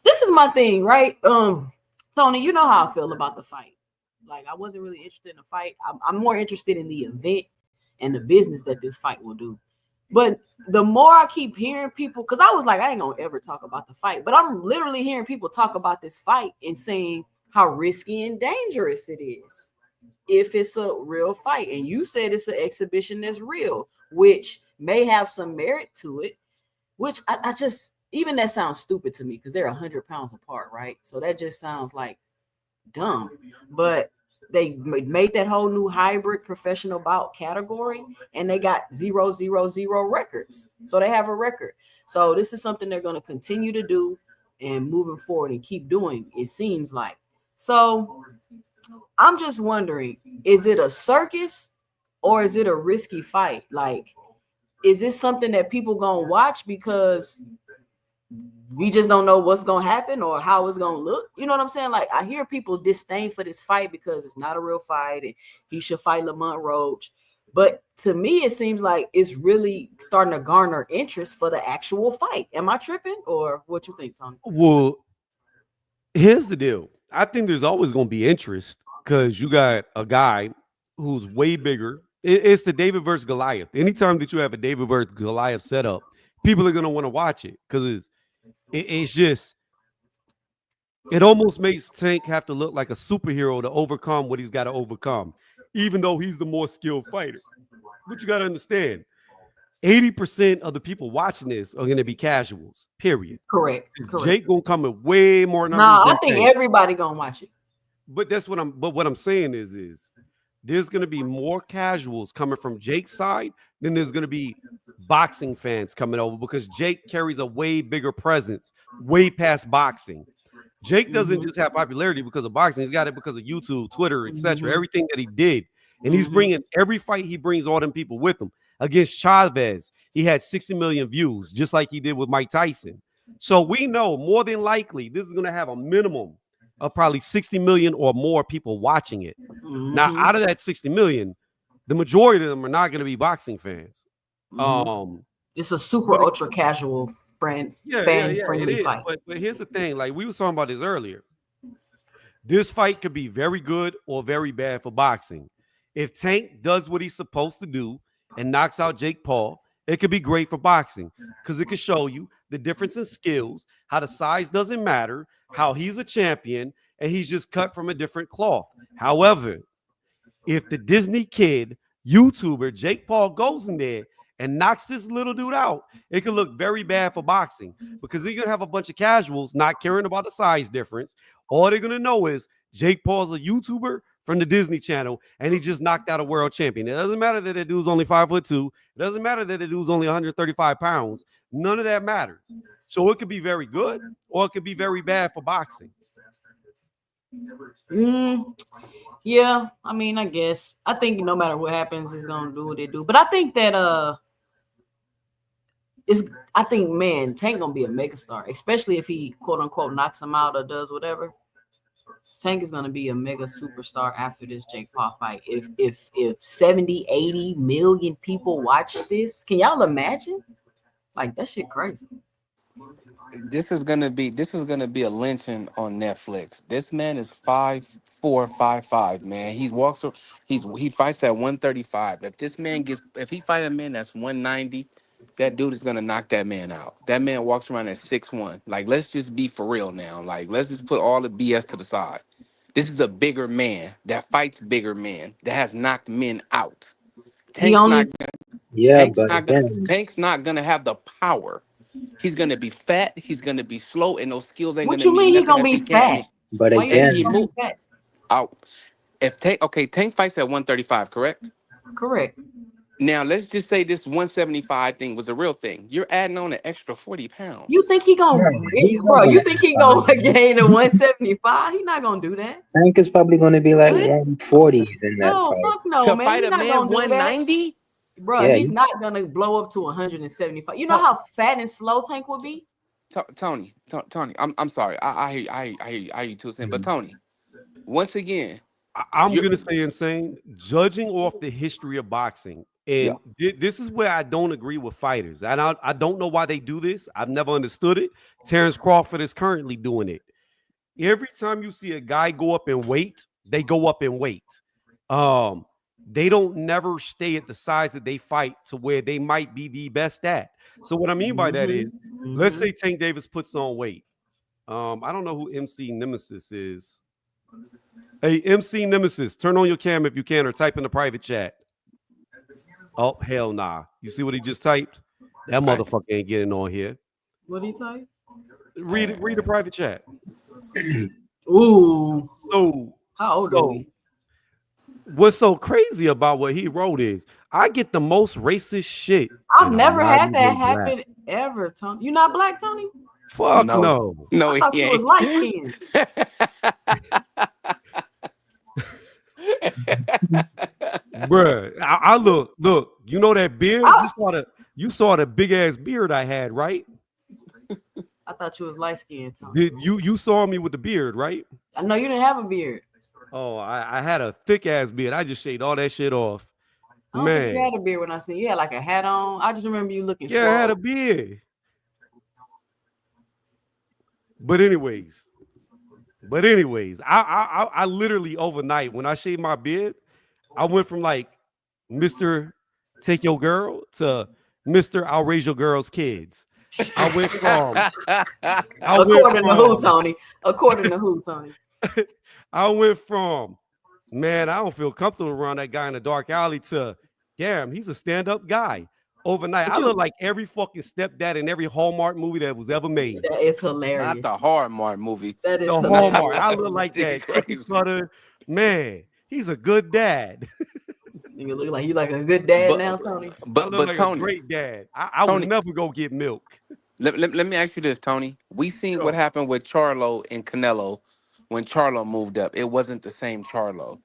This is my thing, right? Tony, you know how I feel about the fight. Like, I wasn't really interested in the fight. I'm more interested in the event and the business that this fight will do. But the more I keep hearing people, because I was like, I ain't gonna ever talk about the fight, but I'm literally hearing people talk about this fight and saying how risky and dangerous it is if it's a real fight. And you said it's an exhibition that's real, which may have some merit to it, which I just, even that sounds stupid to me because they're 100 pounds apart, right? So that just sounds like dumb. But they made that whole new hybrid professional bout category, and they got 0-0-0 records. So they have a record. So this is something they're going to continue to do and moving forward and keep doing, it seems like. So I'm just wondering, is it a circus or is it a risky fight? Like, is this something that people gonna watch because we just don't know what's gonna happen or how it's gonna look? You know what I'm saying? Like, I hear people disdain for this fight because it's not a real fight and he should fight Lamont Roach. But to me, it seems like it's really starting to garner interest for the actual fight. Am I tripping, or what you think, Tony? Well, here's the deal. I think there's always going to be interest because you got a guy who's way bigger. It's the David versus Goliath. Anytime that you have a David versus Goliath setup, people are going to want to watch it because it's just, it almost makes Tank have to look like a superhero to overcome what he's got to overcome, even though he's the more skilled fighter. But you got to understand, 80% of the people watching this are going to be casuals, period. Correct. Jake going to come with way more numbers. No, I think everybody going to watch it. But what I'm saying is there's going to be more casuals coming from Jake's side than there's going to be boxing fans coming over, because Jake carries a way bigger presence, way past boxing. Jake doesn't just have popularity because of boxing. He's got it because of YouTube, Twitter, etc. Everything that he did. And he's bringing every fight, he brings all them people with him. Against Chavez, he had 60 million views, just like he did with Mike Tyson. So we know more than likely this is going to have a minimum of probably 60 million or more people watching it. Now, out of that 60 million, the majority of them are not going to be boxing fans. It's a super ultra casual fan-friendly fight. But here's the thing, like we were talking about this earlier. This fight could be very good or very bad for boxing. If Tank does what he's supposed to do and knocks out Jake Paul, it could be great for boxing because it could show you the difference in skills, how the size doesn't matter, how he's a champion, and he's just cut from a different cloth. However, if the Disney kid YouTuber Jake Paul goes in there and knocks this little dude out, it could look very bad for boxing because you're gonna have a bunch of casuals not caring about the size difference. All they're gonna know is Jake Paul's a YouTuber from the Disney Channel, and he just knocked out a world champion. It doesn't matter that that dude's only 5'2". It doesn't matter that the dude's only 135 pounds. None of that matters. So it could be very good, or it could be very bad for boxing. Yeah, I mean, I guess I think no matter what happens, it's gonna do what it do. But I think that I think man, Tank gonna be a megastar, especially if he quote unquote knocks him out or does whatever. Tank is gonna be a mega superstar after this Jake Paul fight. If 70, 80 million people watch this, can y'all imagine? Like that shit crazy. This is gonna be a lynching on Netflix. This man is 5'4", 5'5", man. He fights at 135. If he fight a man that's 190, that dude is gonna knock that man out. That man walks around at 6'1". Like, let's just be for real now. Like, let's just put all the BS to the side. This is a bigger man that fights bigger men that has knocked men out. He Tank's only not Yeah, but again, Tank's not gonna have the power. He's gonna be fat. He's gonna be slow, and those skills ain't what gonna you mean mean he nothing gonna if be he can't fat? make. but Why you think If he he again, gonna be move fat? out, if Tank fights at 135, correct? Correct. Now let's just say this 175 thing was a real thing. You're adding on an extra 40 You pounds. think he gonna, right, he's not bro? You gonna think he have gonna gain a 175? He not gonna do that. Tank is probably gonna be like What? 140 in that No, fight. fuck no, To man. fight He's a not man gonna do that, 190? bro. Yeah, He's not gonna blow up to 175. You know To- how fat and slow Tank will be. Tony, I'm sorry. I hear you too, saying, but Tony, once again, I'm you're gonna say insane. Judging off the history of boxing, yeah. and this is where I don't agree with fighters, and I don't know why they do this. I've never understood it. Terrence Crawford is currently doing it. Every time you see a guy go up in weight, they go up in weight. Um, they don't never stay at the size that they fight to where they might be the best at. So what I mean by that is, let's say Tank Davis puts on weight. I don't know who MC Nemesis is. Hey, MC Nemesis, turn on your cam if you can, or type in the private chat. Oh, hell nah. You see what he just typed? That I, motherfucker ain't getting on here. What did he type? Read the private chat. Ooh, So, how old are so we? what's so crazy about what he wrote is I get the most racist shit. I've and I'm never not had that even black. happen ever, Tony. You not black, Tony? Fuck no, no. no, I thought he you was ain't. light skinned. Bruh. I look, you know that beard? I, You saw the big ass beard I had, right? I thought you was light skinned, Tony. Did you saw me with the beard, right? I know you didn't have a beard. Oh, I had a thick ass beard. I just shaved all that shit off. I don't think you Man. had a beard when I seen you. You had like a hat on. I just remember you looking Yeah, I had a swole. beard. But anyways, I literally overnight when I shaved my beard, I went from like Mr. Take Your Girl to Mr. I'll Raise Your Girl's Kids. I went from According to who, Tony? According to who, Tony? I went from, man, I don't feel comfortable around that guy in the dark alley to, damn, he's a stand-up guy. Overnight, I look like every fucking stepdad in every Hallmark movie that was ever made. That is hilarious. Not the Hallmark movie. That is The hilarious. Hallmark. I look like that. Cookie cutter. Man, he's a good dad. You look like you like a good dad But now, Tony. I but look but like a Tony, great dad. I would Tony, never go get milk. let me ask you this, Tony. We seen what Sure. happened with Charlo and Canelo when Charlo moved up. It wasn't the same Charlo.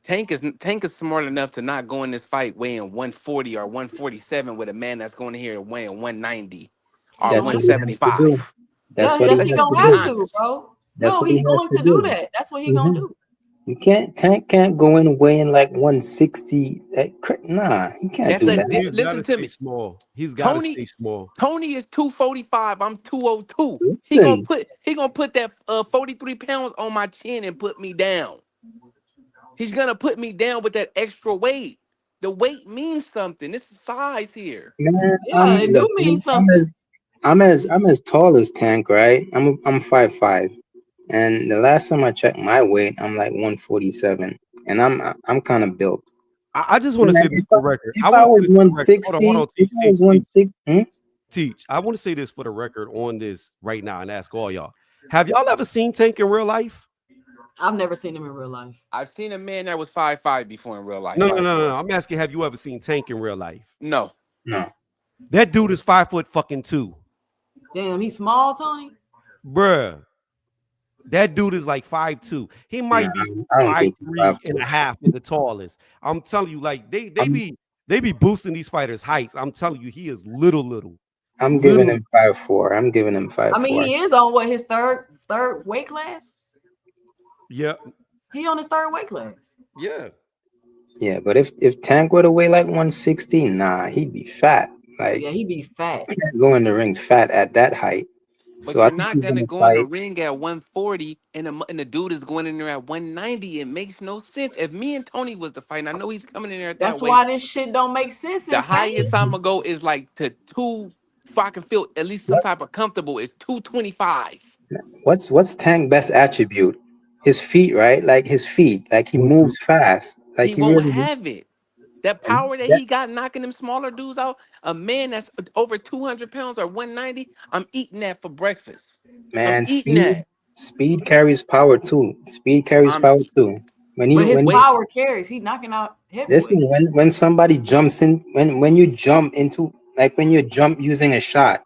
Tank is smart enough to not go in this fight weighing 140 or 147 with a man that's going here weighing 190 or that's what he has to do. 175. That's Yeah, what he he has gonna to have do. to, bro. That's No, what he he's has going to to do do. that. That's what he gonna Mhm. do. You Tank can't go in weighing like 160. Nah, he can't That's do a that. He's got listen to to stay me. small. He's got to Tony stay small. Tony is 245. I'm 202. Listen, He gonna put that 43 pounds on my chin and put me down. He's gonna put me down with that extra weight. The weight means something. It's the size here. man, Yeah, it do mean something. I'm as tall as Tank, right? I'm 5'5", and the last time I checked my weight, I'm like 147, and I'm kind of built. I just want to Man, say this for the record. if I I want to was say this for the record. Hold 160, on, if teach, I was teach, teach, 160, teach. I want to say this for the record on this right now and ask all y'all. Have y'all ever seen Tank in real life? I've never seen him in real life. I've seen a man that was 5'5" before in real life. No, no, no, no, 5'4". no. I'm asking, have you ever seen Tank in real life? No. no. That dude is 5'2". Damn, he's small, Tony. Bruh. That dude is like 5'2". He might be I don't five think he's three 5'2". and a half at the tallest. I'm telling you, like they I'm, be boosting these fighters' heights. I'm telling you, he is little. I'm giving him 5'4". I'm giving him 5'4". I mean, he is on what his third weight class. Yeah, He on his third weight class. yeah. Yeah, but if Tank were to weigh like 160, nah, he'd be fat. Like, Yeah, he be fat. he can't go in the ring fat at that height. So But I you're think not he's gonna gonna go in the fight. ring at 140 and the dude is going in there at 190. It makes no sense. If me and Tony was to fight, and I know he's coming in there at that That's weight. why this shit don't make sense. The Insane. highest I'm gonna go is like to two. If I can feel at least some What type of comfortable, is 225. what's Tank's best attribute? His feet, right? Like his feet. Like he moves fast. Like He he won't really. have it. That And power that that he got knocking them smaller dudes out, a man that's over 200 pounds or 190, I'm eating that for breakfast. I'm man, eating speed that. speed carries power too. Speed carries I'm power too. When he But his when wait. power carries. He knocking out listen, heavyweight. when somebody jumps in, when you jump into, like when you jump using a shot,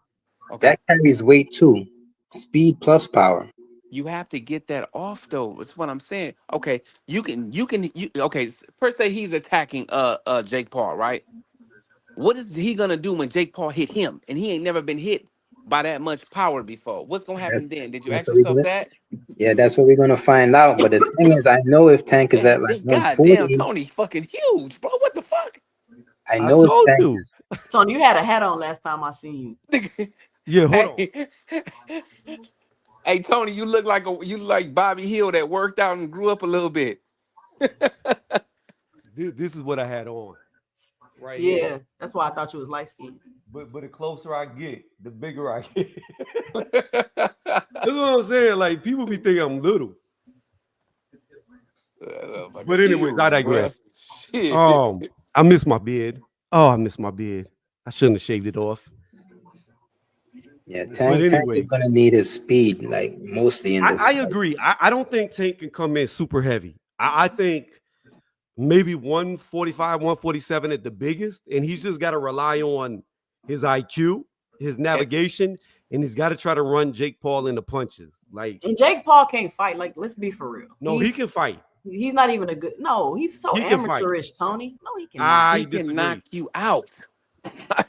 Okay. that carries weight too. Speed plus power. You have to get that off though. That's what I'm saying. Okay, okay, per se he's attacking Jake Paul, right? What is he gonna do when Jake Paul hit him and he ain't never been hit by that much power before? What's gonna That's, happen then? Did you that's ask what we're yourself gonna. that? Yeah, that's what we're gonna find out. But the thing is, I know if Tank is at like God damn, 140, Tony fucking huge, bro. What the fuck? I I know if told Tank you. is. Tony, you had a hat on last time I seen you. Nigga, Yeah, hold on. hey, hey, Tony, you look like Bobby Hill that worked out and grew up a little bit. This is what I had on right here. Yeah, that's why I thought you was light skinned. But the closer I get, the bigger I get. That's what I'm saying. Like people be thinking I'm little. But anyways, I Huge, bro. digress. Shit. I miss my beard. Oh, I miss my beard. I shouldn't have shaved it off. Yeah, But Tank is anyways, gonna need his speed, like mostly in this I fight. agree. I don't think Tank can come in super heavy. I think maybe 145, 147 at the biggest, and he's just got to rely on his IQ, his navigation, and he's got to try to run Jake Paul into punches. Like, And Jake Paul can't fight. Like, let's be for real. no, he can fight. He's not even a good. No, he's so He can fight. amateurish, Tony. No, he cannot. I He can disagree. knock you out.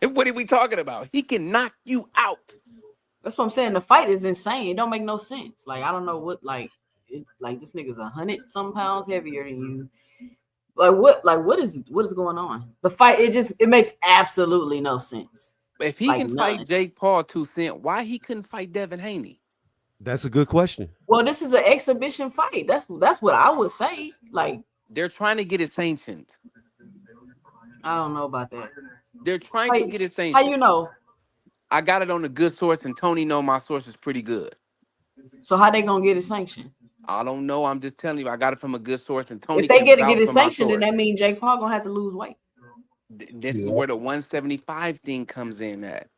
What are we talking about? He can knock you out. That's what I'm saying. The fight is insane. It don't make no sense. Like, I don't know what. Like this nigga's 100-some pounds heavier than you. What is going on? The fight, it makes absolutely no sense. If he Like, can none. fight Jake Paul 2 Cent, why he couldn't fight Devin Haney? That's a good question. Well, this is an exhibition fight. That's what I would say. Like, They're trying to get it sanctioned. I don't know about that. They're trying to get it How sanctioned. you know? I got it on a good source, and Tony know my source is pretty good. So how they gonna get it sanctioned? I don't know. I'm just telling you, I got it from a good source, and Tony If they can get vouch it for my sanctioned, then source. that means Jake Paul gonna have to lose weight. This is where the 175 thing comes in at.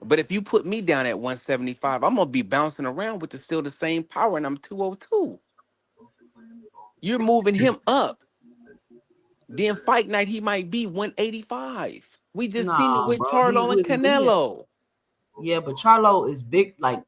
But if you put me down at 175, I'm gonna be bouncing around with still the same power, and I'm 202. You're moving him up. Then fight night, he might be 185. We just seen it Nah, with bro, he Charlo and wouldn't be it. Canelo. Yeah, but Charlo is big. Like,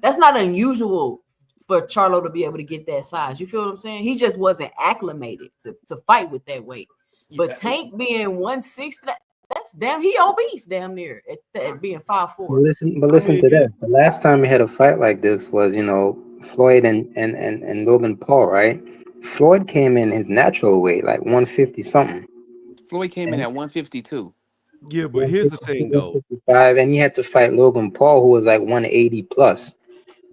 that's not unusual for Charlo to be able to get that size. You feel what I'm saying? He just wasn't acclimated to fight with that weight. But Tank being 160, that's damn, he obese damn near at being 5'4". But listen to this. The last time we had a fight like this was, Floyd and Logan Paul, right? Floyd came in his natural weight, like 150 something. Floyd came in at 152. Yeah, but here's the thing, though. 155, and he had to fight Logan Paul, who was like 180 plus.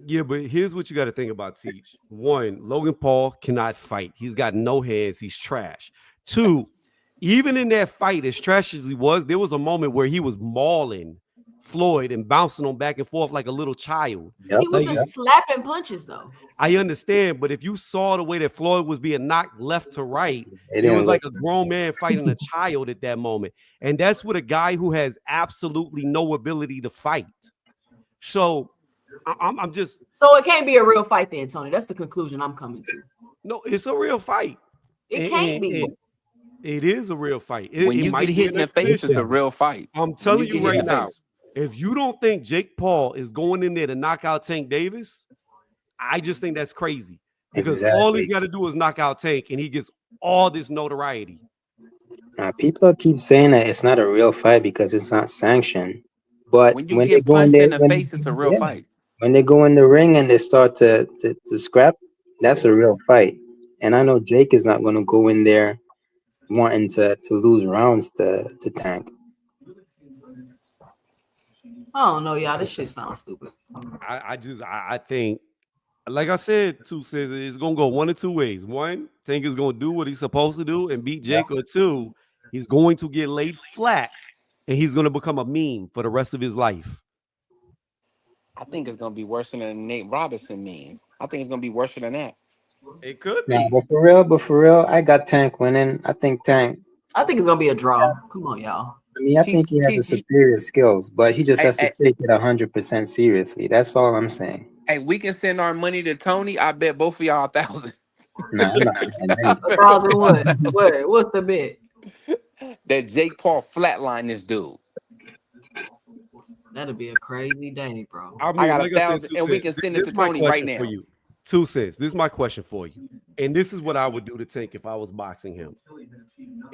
Yeah, but here's what you got to think about, Teach. One, Logan Paul cannot fight. He's got no hands. He's trash. Two, even in that fight, as trash as he was, there was a moment where he was mauling Floyd and bouncing them back and forth like a little child. Yep. He was Like, just slapping punches though. I understand, but if you saw the way that Floyd was being knocked left to right, It it didn't was look like a grown man fighting a child at that moment. And that's with a guy who has absolutely no ability to fight. So I'm just, So it can't be a real fight then, Tony. That's the conclusion I'm coming to. no, it's a real fight. It can't be. And it is a real fight. When It you might get be hit an in the face, it's a exhibition. real fight. I'm When telling you you get hit right in the now, face. if you don't think Jake Paul is going in there to knock out Tank Davis, I just think that's crazy. Because all he's exactly. got to do is knock out Tank, and he gets all this notoriety. People keep saying that it's not a real fight because it's not sanctioned. But When you when they get go in punched there, in the face, it's a real fight. when they go in the ring and they start to scrap, that's a real fight. And I know Jake is not going to go in there wanting to lose rounds to Tank. I don't know, y'all. This shit sounds stupid. I think, like I said, two says it's gonna go one of two ways. One, Tank is gonna do what he's supposed to do and beat Jake, or two, he's going to get laid flat and he's gonna become a meme for the rest of his life. I think it's gonna be worse than a Nate Robinson meme. I think it's gonna be worse than that. It could No, be. but for real, I got Tank winning. I think Tank. I think it's gonna be a draw. Come on, y'all. I mean, I think he has the superior skills, but he just has to take it 100% seriously. That's all I'm saying. Hey, we can send our money to Tony. I bet both of y'all 1,000. No, I'm not saying anything. 1,000 what? What's the bid? That Jake Paul flatline this dude. That'd be a crazy day, bro. I mean, I got like I said, 1,000, and we can send it this to is my Tony right question now. for you. 2 cents. This is my question for you. And this is what I would do to Tank if I was boxing him.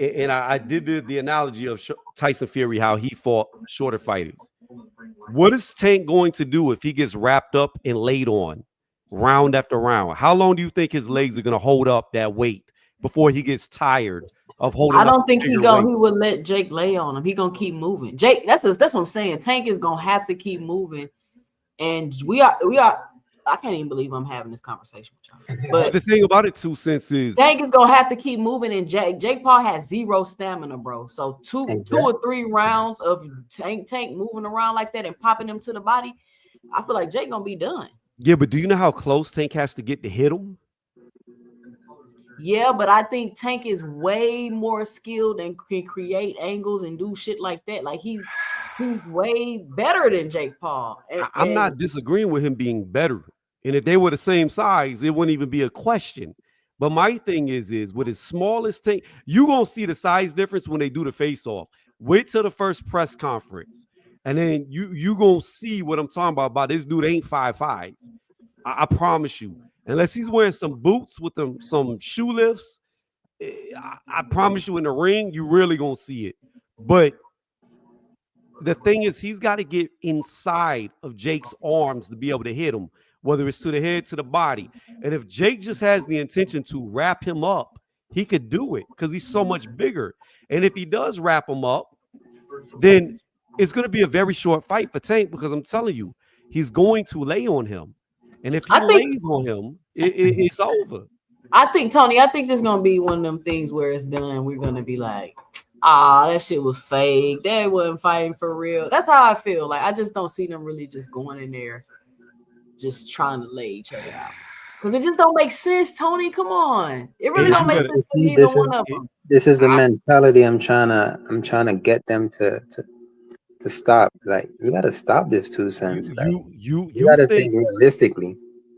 And I did the analogy of Tyson Fury, how he fought shorter fighters. What is Tank going to do if he gets wrapped up and laid on round after round? How long do you think his legs are going to hold up that weight before he gets tired of holding I up don't think a he bigger weight? would let Jake lay on him. He gonna keep moving. Jake, that's what I'm saying. Tank is gonna have to keep moving, and we are. I can't even believe I'm having this conversation with y'all. But the thing about it, 2 cents, is Tank is gonna have to keep moving, and Jake Paul has zero stamina, bro. So two or three rounds of Tank moving around like that and popping him to the body, I feel like Jake gonna be done. Yeah, but do you know how close Tank has to get to hit him? Yeah, but I think Tank is way more skilled and can create angles and do shit like that. Like he's way better than Jake Paul. I'm not disagreeing with him being better. And if they were the same size, it wouldn't even be a question. But my thing is with his smallest Tank, you gonna see the size difference when they do the face-off. Wait till the first press conference, and then you gonna see what I'm talking about this dude ain't 5'5". I promise you. Unless he's wearing some boots with some shoe lifts, I promise you in the ring, you really gonna see it. But the thing is, he's got to get inside of Jake's arms to be able to hit him, whether it's to the head, to the body. And if Jake just has the intention to wrap him up, he could do it because he's so much bigger. And if he does wrap him up, then it's going to be a very short fight for Tank, because I'm telling you, he's going to lay on him. And if he lays on him, it's over. I think, Tony, this is going to be one of them things where it's done. We're going to be like, that shit was fake. They wasn't fighting for real. That's how I feel. Like, I just don't see them really just going in there, just trying to lay each other out. Because it just don't make sense, Tony. Come on. It really don't make sense to either one of them. This is the mentality I'm trying to get them to stop. Like, you got to stop this 2 cents. You got to think realistically.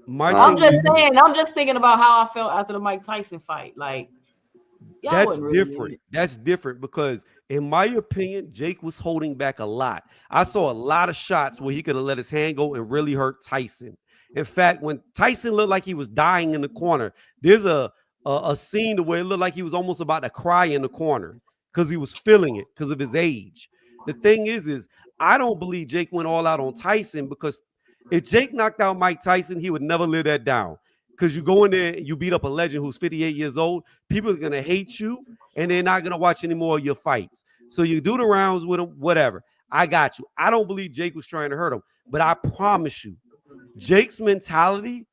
I'm just thinking about how I felt after the Mike Tyson fight. Like, that's different. That's different because, in my opinion, Jake was holding back a lot. I saw a lot of shots where he could have let his hand go and really hurt Tyson. In fact, when Tyson looked like he was dying in the corner, there's a scene where it looked like he was almost about to cry in the corner because he was feeling it because of his age. The thing is I don't believe Jake went all out on Tyson, because if Jake knocked out Mike Tyson, he would never live that down. Because you go in there and you beat up a legend who's 58 years old, people are going to hate you and they're not going to watch any more of your fights. So you do the rounds with him, whatever. I got you. I don't believe Jake was trying to hurt him, but I promise you, Jake's mentality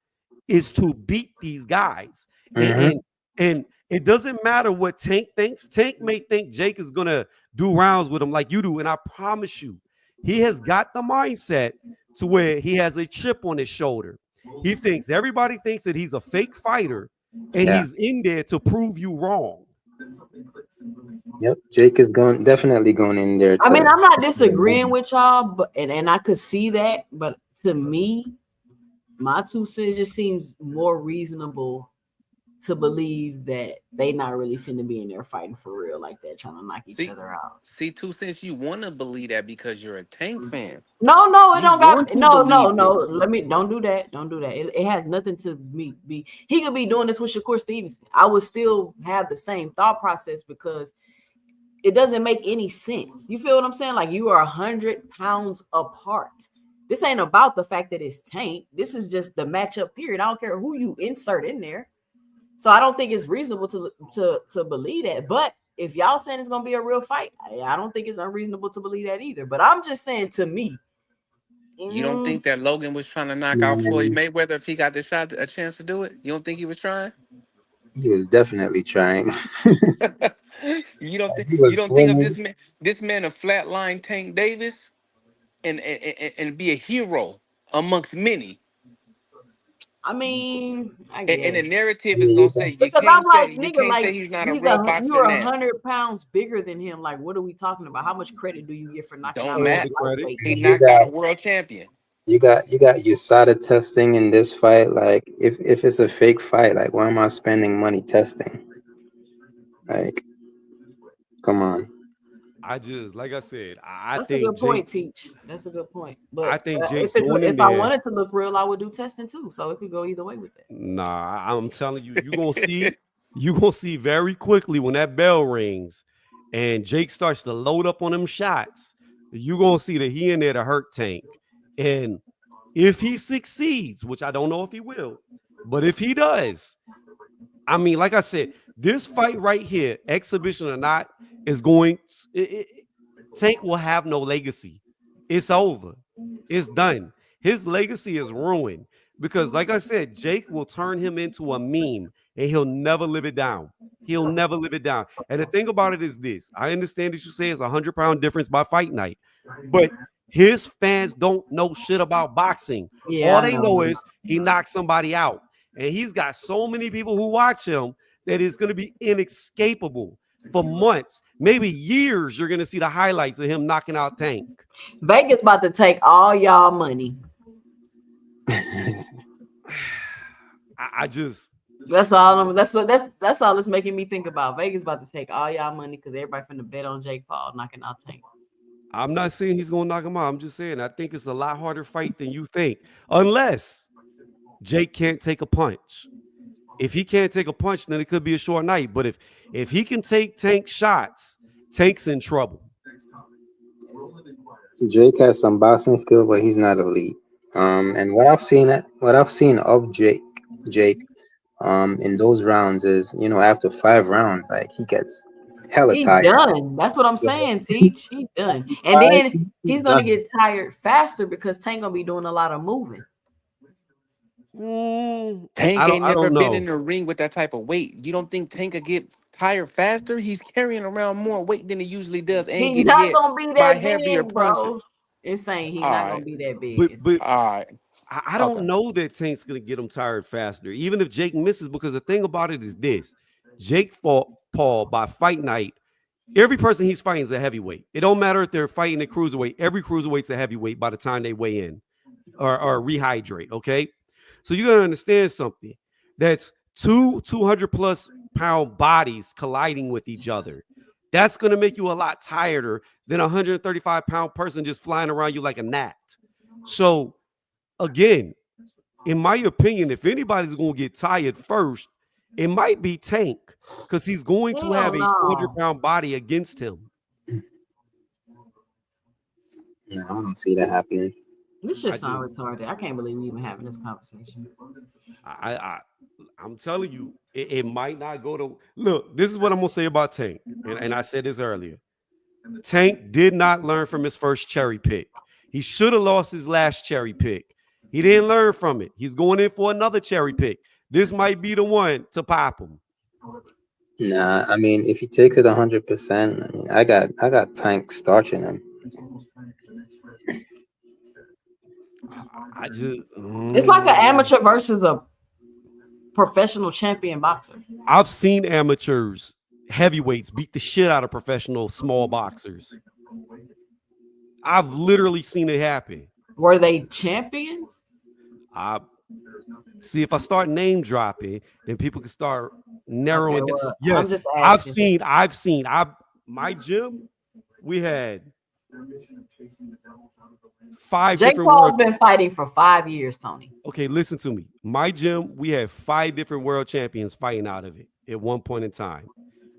is to beat these guys. Mm-hmm. And it doesn't matter what Tank thinks. Tank may think Jake is going to do rounds with him like you do. And I promise you, He has got the mindset to where he has a chip on his shoulder. He thinks everybody thinks that he's a fake fighter, and Yeah. he's in there to prove you wrong. Yep. Jake is definitely going in there I mean, to. I'm not disagreeing with y'all, but and I could see that, but to me, my 2 cents just seems more reasonable to believe that they not really finna be in there fighting for real like that, trying to knock each See, other out. see, 2 cents. You want to believe that because you're a Tank fan. No, it You don't want got to no. believe this. Let me don't do that. Don't do that. It has nothing to me be. He could be doing this with Shakur Stevenson. I would still have the same thought process because it doesn't make any sense. You feel what I'm saying? Like you are 100 pounds apart. This ain't about the fact that it's Tank. This is just the matchup period. I don't care who you insert in there. So I don't think it's reasonable to believe that. But if y'all saying it's gonna be a real fight, I don't think it's unreasonable to believe that either. But I'm just saying to me, You don't think that Logan was trying to knock out Floyd Man, Mayweather if he got the shot, a chance to do it? You don't think he was trying? he was definitely trying. You don't think He was of winning. this man a flatline Tank Davis and be a hero amongst many. I mean, I And the guess narrative is gonna say Yeah. because I'm like, you nigga, can't like say he's not a he's real boxer you're now. 100 pounds bigger than him. Like, what are we talking about? How much credit do you get for knocking Don't out a All matter. the credit. lightweight? He You knocked out a got world champion. you got USADA testing in this fight. Like, if it's a fake fight, like, why am I spending money testing? Like, come on. I just, like I said, I That's a think good point, Jake. Teach. That's a good point. I But think Jake's if it's going in if I there. wanted to look real, I would do testing too. So it could go either way with that. Nah, I'm telling you, you gonna see very quickly when that bell rings, and Jake starts to load up on them shots. You gonna see that he in there to hurt Tank, and if he succeeds, which I don't know if he will, but if he does, I mean, like I said, this fight right here, exhibition or not, is going. Tank will have no legacy. It's over. It's done. His legacy is ruined because, like I said, Jake will turn him into a meme, and he'll never live it down. He'll never live it down. And the thing about it is this: I understand that you say it's a 100-pound difference by fight night, but his fans don't know shit about boxing. Yeah, All I they know know. is he knocked somebody out. And he's got so many people who watch him that it's going to be inescapable for months, maybe years. You're going to see the highlights of him knocking out Tank. Vegas about to take all y'all money. I just, That's all. That's all it's making me think about. Vegas about to take all y'all money because everybody finna bet on Jake Paul knocking out Tank. I'm not saying he's going to knock him out. I'm just saying I think it's a lot harder fight than you think, unless Jake can't take a punch. If he can't take a punch, then it could be a short night. But if he can take Tank shots, Tank's in trouble. Jake has some boxing skill, but he's not elite. And what I've seen of Jake, in those rounds is, after 5 rounds, like, he gets hella He tired. done. That's what I'm So saying, Teach. He done. And five, then he's he's gonna done. get tired faster because Tank gonna be doing a lot of moving. Tank ain't I never don't been in know. the ring with that type of weight. You don't think Tank could get tired faster? He's carrying around more weight than he usually does and He's getting not hit gonna be by that heavier big, punches. bro. It's saying he's All not gonna right. be that big. But All right. I Okay. don't know that Tank's gonna get him tired faster, even if Jake misses, because the thing about it is this: Jake fought Paul by fight night. Every person he's fighting is a heavyweight. It don't matter if they're fighting a cruiserweight. Every cruiserweight's a heavyweight by the time they weigh in or rehydrate. Okay, so you gotta understand something. That's 200 plus pound bodies colliding with each other. That's gonna make you a lot tireder than a 135-pound person just flying around you like a gnat. So again, in my opinion, if anybody's going to get tired first, it might be Tank because he's going to Hell have a 200 no. pound body against him. No, I don't see that happening. This I just just, sound retarded. I can't believe we even having this conversation. I, I I'm telling you, it might not go to look. This is what I'm gonna say about Tank, and I said this earlier. Tank did not learn from his first cherry pick. He should have lost his last cherry pick. He didn't learn from it. He's going in for another cherry pick. This might be the one to pop him. Nah, I mean, if he takes it 100%, I mean, I got Tank starching him. I just It's like an amateur versus a professional champion boxer. I've seen amateurs heavyweights beat the shit out of professional small boxers. I've literally seen it happen. Were they champions? I see if I start name dropping, then people can start narrowing Okay, down. well, I'm Yes, just I've asking. seen. My gym, we had 5 Jake different Paul's world. been fighting for 5 years, Tony. Okay, listen to me. My gym, we had 5 different world champions fighting out of it at one point in time.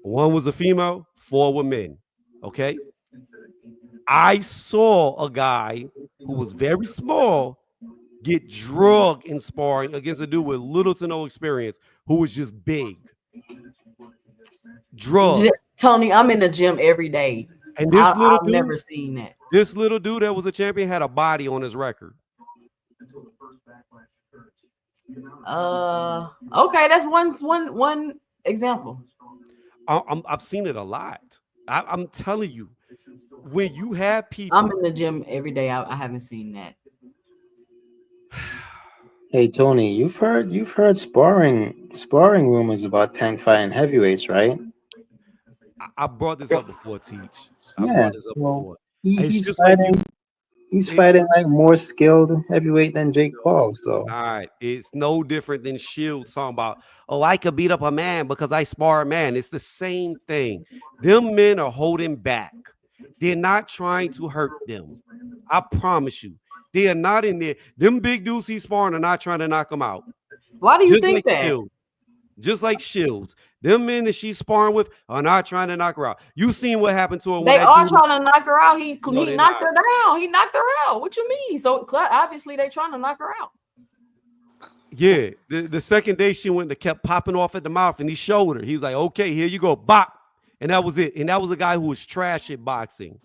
One was a female, 4 were men. Okay. I saw a guy who was very small get drugged in sparring against a dude with little to no experience who was just big. Drug. Tony, I'm in the gym every day. And this little I've dude, never seen that. this little dude that was a champion had a body on his record. Okay, that's one example. I've seen it a lot. I'm telling you, when you have people, I'm in the gym every day. I haven't seen that. Hey Tony, you've heard sparring rumors about Tank fighting heavyweights, right? I brought this up before, Teach. I Yeah. brought this up So before. It's he's just like you. fighting like more skilled heavyweight than Jake Paul. So All right, it's no different than Shield talking about, oh, I could beat up a man because I spar a man. It's the same thing. Them men are holding back. They're not trying to hurt them. I promise you. They are not in there. Them big dudes he's sparring are not trying to knock him out. Why do you Just think like that? Shield. Just like Shields. Them men that she's sparring with are not trying to knock her out. You seen what happened to her when They that are dude- trying to knock her out. He they're knocked not. her down. He knocked her out. What you mean? So obviously they trying to knock her out. Yeah, the second day she went, they kept popping off at the mouth, and he showed her. He was like, "Okay, here you go, bop," and that was it. And that was a guy who was trash at boxing.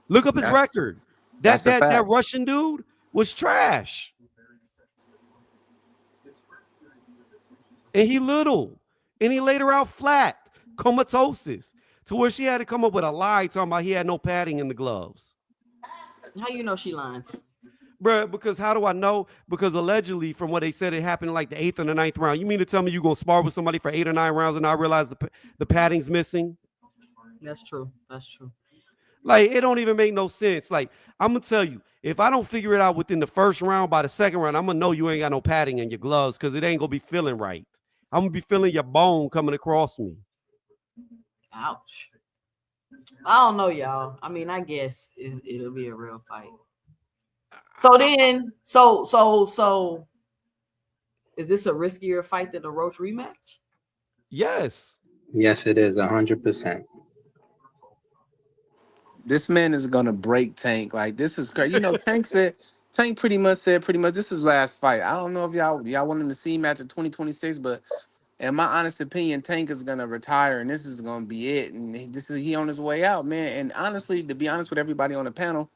Look up his record. that's a That fact. Russian dude was trash, and he little, and he laid her out flat, comatose, to where she had to come up with a lie talking about he had no padding in the gloves. How you know she lying? Bruh, because how do I know? Because allegedly, from what they said, it happened in like the 8th or the 9th round. You mean to tell me you're going to spar with somebody for 8 or 9 rounds and I realize the padding's missing? That's true. That's true. Like, it don't even make no sense. Like, I'm going to tell you, if I don't figure it out within the first round, by the second round, I'm going to know you ain't got no padding in your gloves because it ain't going to be feeling right. I'm going to be feeling your bone coming across me. Ouch. I don't know, y'all. I mean, I guess it'll be a real fight. So then, so is this a riskier fight than a Roach rematch? Yes. yes, it is 100%. This man is gonna break Tank. Like, this is crazy. You know, Tank pretty much said this is his last fight. I don't know if y'all want him to see him after 2026, but in my honest opinion, Tank is gonna retire and this is gonna be it. And he on his way out, man. And honestly, to be honest with everybody on the panel,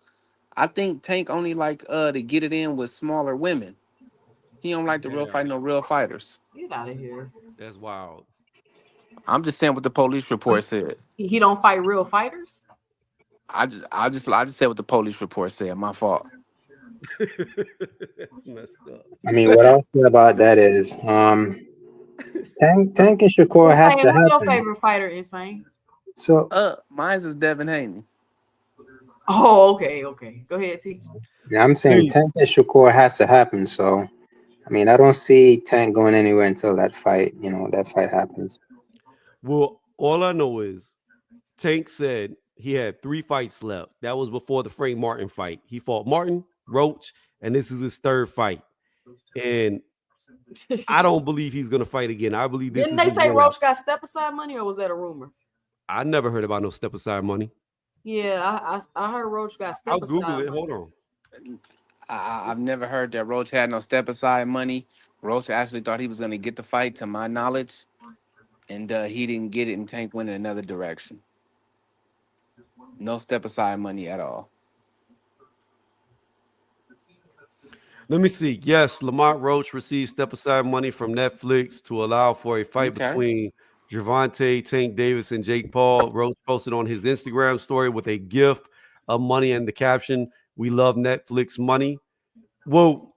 I think Tank only like to get it in with smaller women. He don't like the real fight, no real fighters. Get out of here. That's wild. I'm just saying what the police report said. He don't fight real fighters? I just said what the police report said. My fault. That's messed up. I mean, what I'll say about that is, Tank and Shakur has to Insane, who's your happen. favorite fighter, Insane? So Mine is Devin Haney. Oh, okay. Go ahead, T. yeah, I'm saying Tank and Shakur has to happen. So I mean, I don't see Tank going anywhere until that fight happens. Well, all I know is Tank said he had 3 fights left. That was before the Frank Martin fight. He fought Martin, Roach, and this is his 3rd fight. And I don't believe he's going to fight again. I believe this Didn't is they his say way Roach out. got step aside money, or was that a rumor? I never heard about no step aside money. Yeah, I heard Roach got step I'll aside Google it. money. Hold on. I've never heard that Roach had no step aside money. Roach actually thought he was going to get the fight, to my knowledge, and he didn't get it, and Tank went in another direction. No step aside money at all. Let me see. Yes, Lamont Roach received step aside money from Netflix to allow for a fight Okay. between Gervonta, Tank Davis, and Jake Paul. Roach posted on his Instagram story with a gif of money and the caption, "We love Netflix money." Well,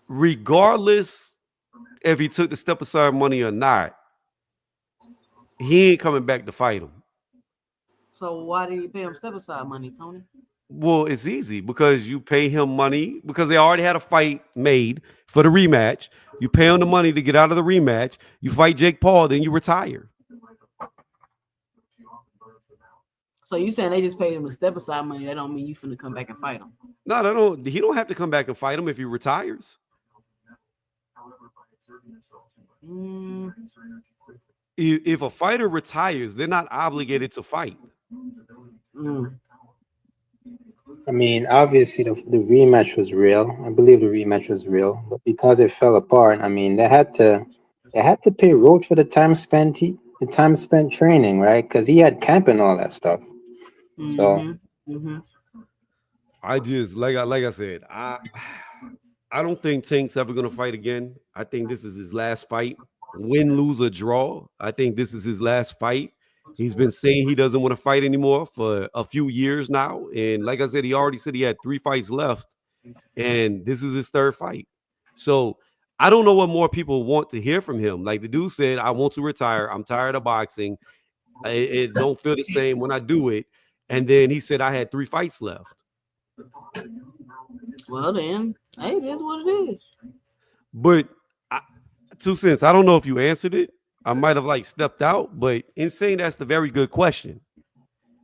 regardless if he took the step aside money or not, he ain't coming back to fight him. So why did he pay him step aside money, Tony? Well, it's easy because you pay him money because they already had a fight made for the rematch. You pay him the money to get out of the rematch. You fight Jake Paul, then you retire. So you saying they just paid him the step aside money? That don't mean you finna come back and fight him. No, they don't. He don't have to come back and fight him if he retires. If a fighter retires, they're not obligated to fight. I mean, obviously the rematch was real. I believe the rematch was real, but because it fell apart, I mean, they had to pay Roach for the time spent training, right? Because he had camp and all that stuff. So I just like I said, I don't think Tank's ever gonna fight again. I think this is his last fight. Win, lose, or draw. I think this is his last fight. He's been saying he doesn't want to fight anymore for a few years now. And like I said, he already said he had 3 fights left, and this is his 3rd fight. So I don't know what more people want to hear from him. Like the dude said, I want to retire. I'm tired of boxing. It don't feel the same when I do it. And then he said I had 3 fights left. Well then, hey, it is what it is. But 2 cents. I don't know if you answered it. I might have like stepped out, but in saying that's the very good question.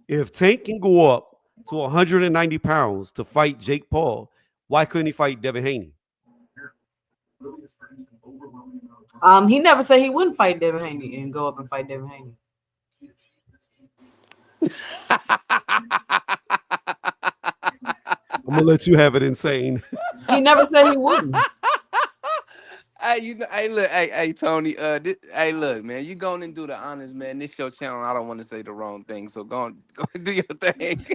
If Tank can go up to 190 pounds to fight Jake Paul, why couldn't he fight Devin Haney? He never said he wouldn't fight Devin Haney and go up and fight Devin Haney. I'm gonna let you have it, insane. He never said he wouldn't. Hey, Tony. Hey, look, man. You go and do the honors, man. This your channel. I don't want to say the wrong thing, so go and do your thing.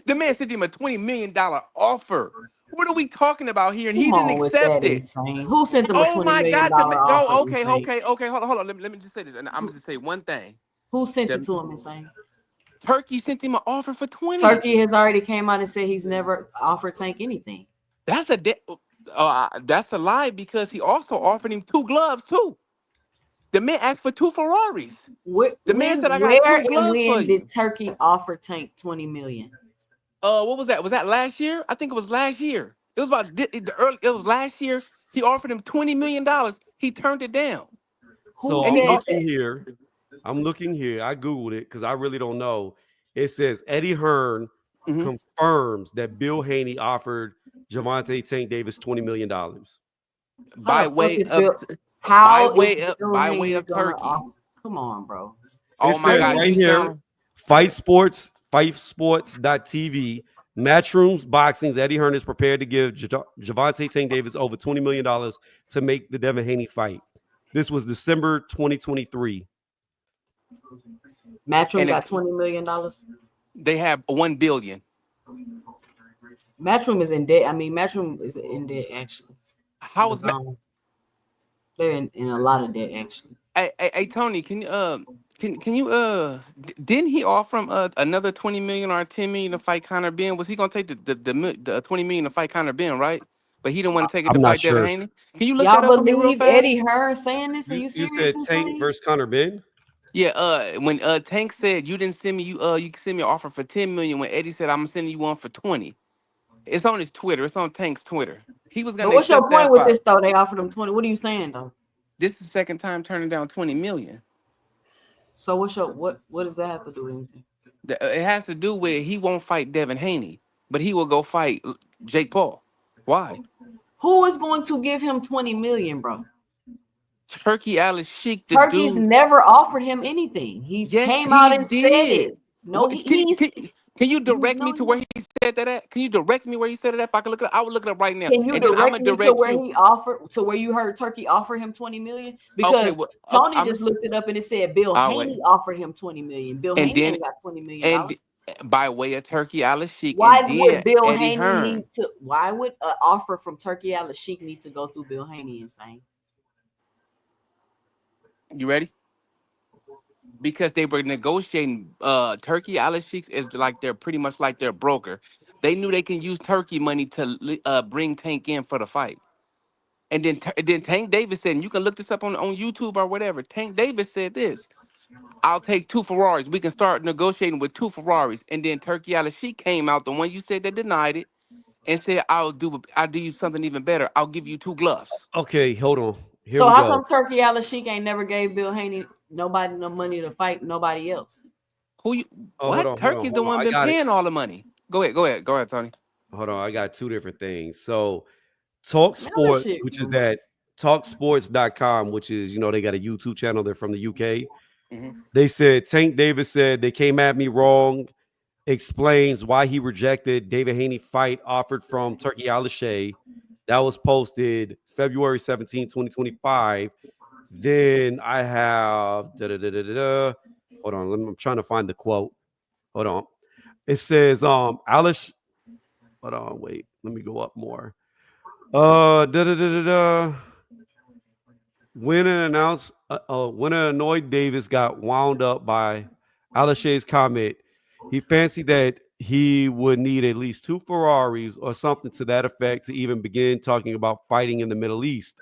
The man sent him a $20 million offer. What are we talking about here? And he didn't accept it. Insane. Who sent them a $20 million God! offer? Okay. Hold on. Let me just say this, and I'm gonna just say one thing. Who sent it to him? Insane. Turkey sent him an offer for 20. Turkey has already came out and said he's never offered Tank anything. That's a lie because he also offered him 2 gloves too. The man asked for 2 Ferraris. The man said, "I got 2 gloves for you." Did Turkey offer Tank $20 million? What was that? Was that last year? I think it was last year. It was about the early. It was last year. He offered him $20 million. He turned it down. So I'm looking here. I Googled it because I really don't know. It says Eddie Hearn confirms that Bill Haney offered Gervonta Tank Davis $20 million. By way of Turkey. Come on, bro. Oh my God. Right here, FightSports.tv, Matchrooms Boxing's Eddie Hearn is prepared to give Gervonta Tank Davis over $20 million to make the Devin Haney fight. This was December 2023. Matchroom got $20 million. They have $1 billion. Matchroom is in debt. I mean, Matchroom is in debt actually. How is they're in a lot of debt actually. Hey, Tony, can you didn't he offer him another 20 million or 10 million to fight Conor Ben? Was he gonna take the 20 million to fight Conor Ben, right? But he didn't want to take it to fight Devin Haney. Can you look that up for me real fast? Eddie Hearn saying this? Are you serious? You said Tank versus Conor Ben? Yeah, when Tank said you didn't send me you can send me an offer for 10 million, when Eddie said I'm sending you one for 20. It's on his Twitter. It's on Tank's Twitter. He was gonna. But what's your point with this though? They offered him 20. What are you saying though? This is the second time turning down 20 million. So what does that have to do with anything? It has to do with he won't fight Devin Haney, but he will go fight Jake Paul. Why? Who is going to give him 20 million, bro? Turkey Alice Sheik. Turkey's never offered him anything. He's came out and said it. No, can you direct me to where he said that at? Can you direct me where he said it at? If I can look it up, I will look it up right now. Can you direct me to where he offered, to where you heard Turkey offer him 20 million? Because Tony just looked it up and it said Bill Haney offered him 20 million. Bill Haney ain't got 20 million. And by way of Turkey Alice Sheik. Why would Bill Haney need to? Why would an offer from Turkey Alice Sheik need to go through Bill Haney? Insane. You ready? Because they were negotiating Turkey Al Sheiks is like they're pretty much like their broker. They knew they can use Turkey money to bring Tank in for the fight. And then Tank Davis said, and you can look this up on YouTube or whatever. Tank Davis said this: I'll take 2 Ferraris. We can start negotiating with 2 Ferraris. And then Turkey Al Sheik came out, the one you said that denied it, and said, I'll do you something even better. I'll give you 2 gloves. Okay, hold on. Here So we how go. come Turkey Al Sheik ain't never gave Bill Haney nobody no money to fight nobody else? Who you Oh, hold what? on, hold on, Turkey's the hold on. one I been got it. paying all the money. Go ahead, Tony. Hold on, I got 2 different things. So Talk Man, that Sports, shit which is was- that talksports.com, which is, they got a YouTube channel. They're from the UK. Mhm. They said Tank Davis said they came at me wrong, explains why he rejected David Haney fight offered from Turkey Al-Shey. That was posted February 17, 2025. Then I have hold on, I'm trying to find the quote. Hold on. It says Alish. Hold on, wait. Let me go up more. When when an annoyed Davis got wound up by Alashay's comment, he fancied that he would need at least 2 Ferraris or something to that effect to even begin talking about fighting in the Middle East.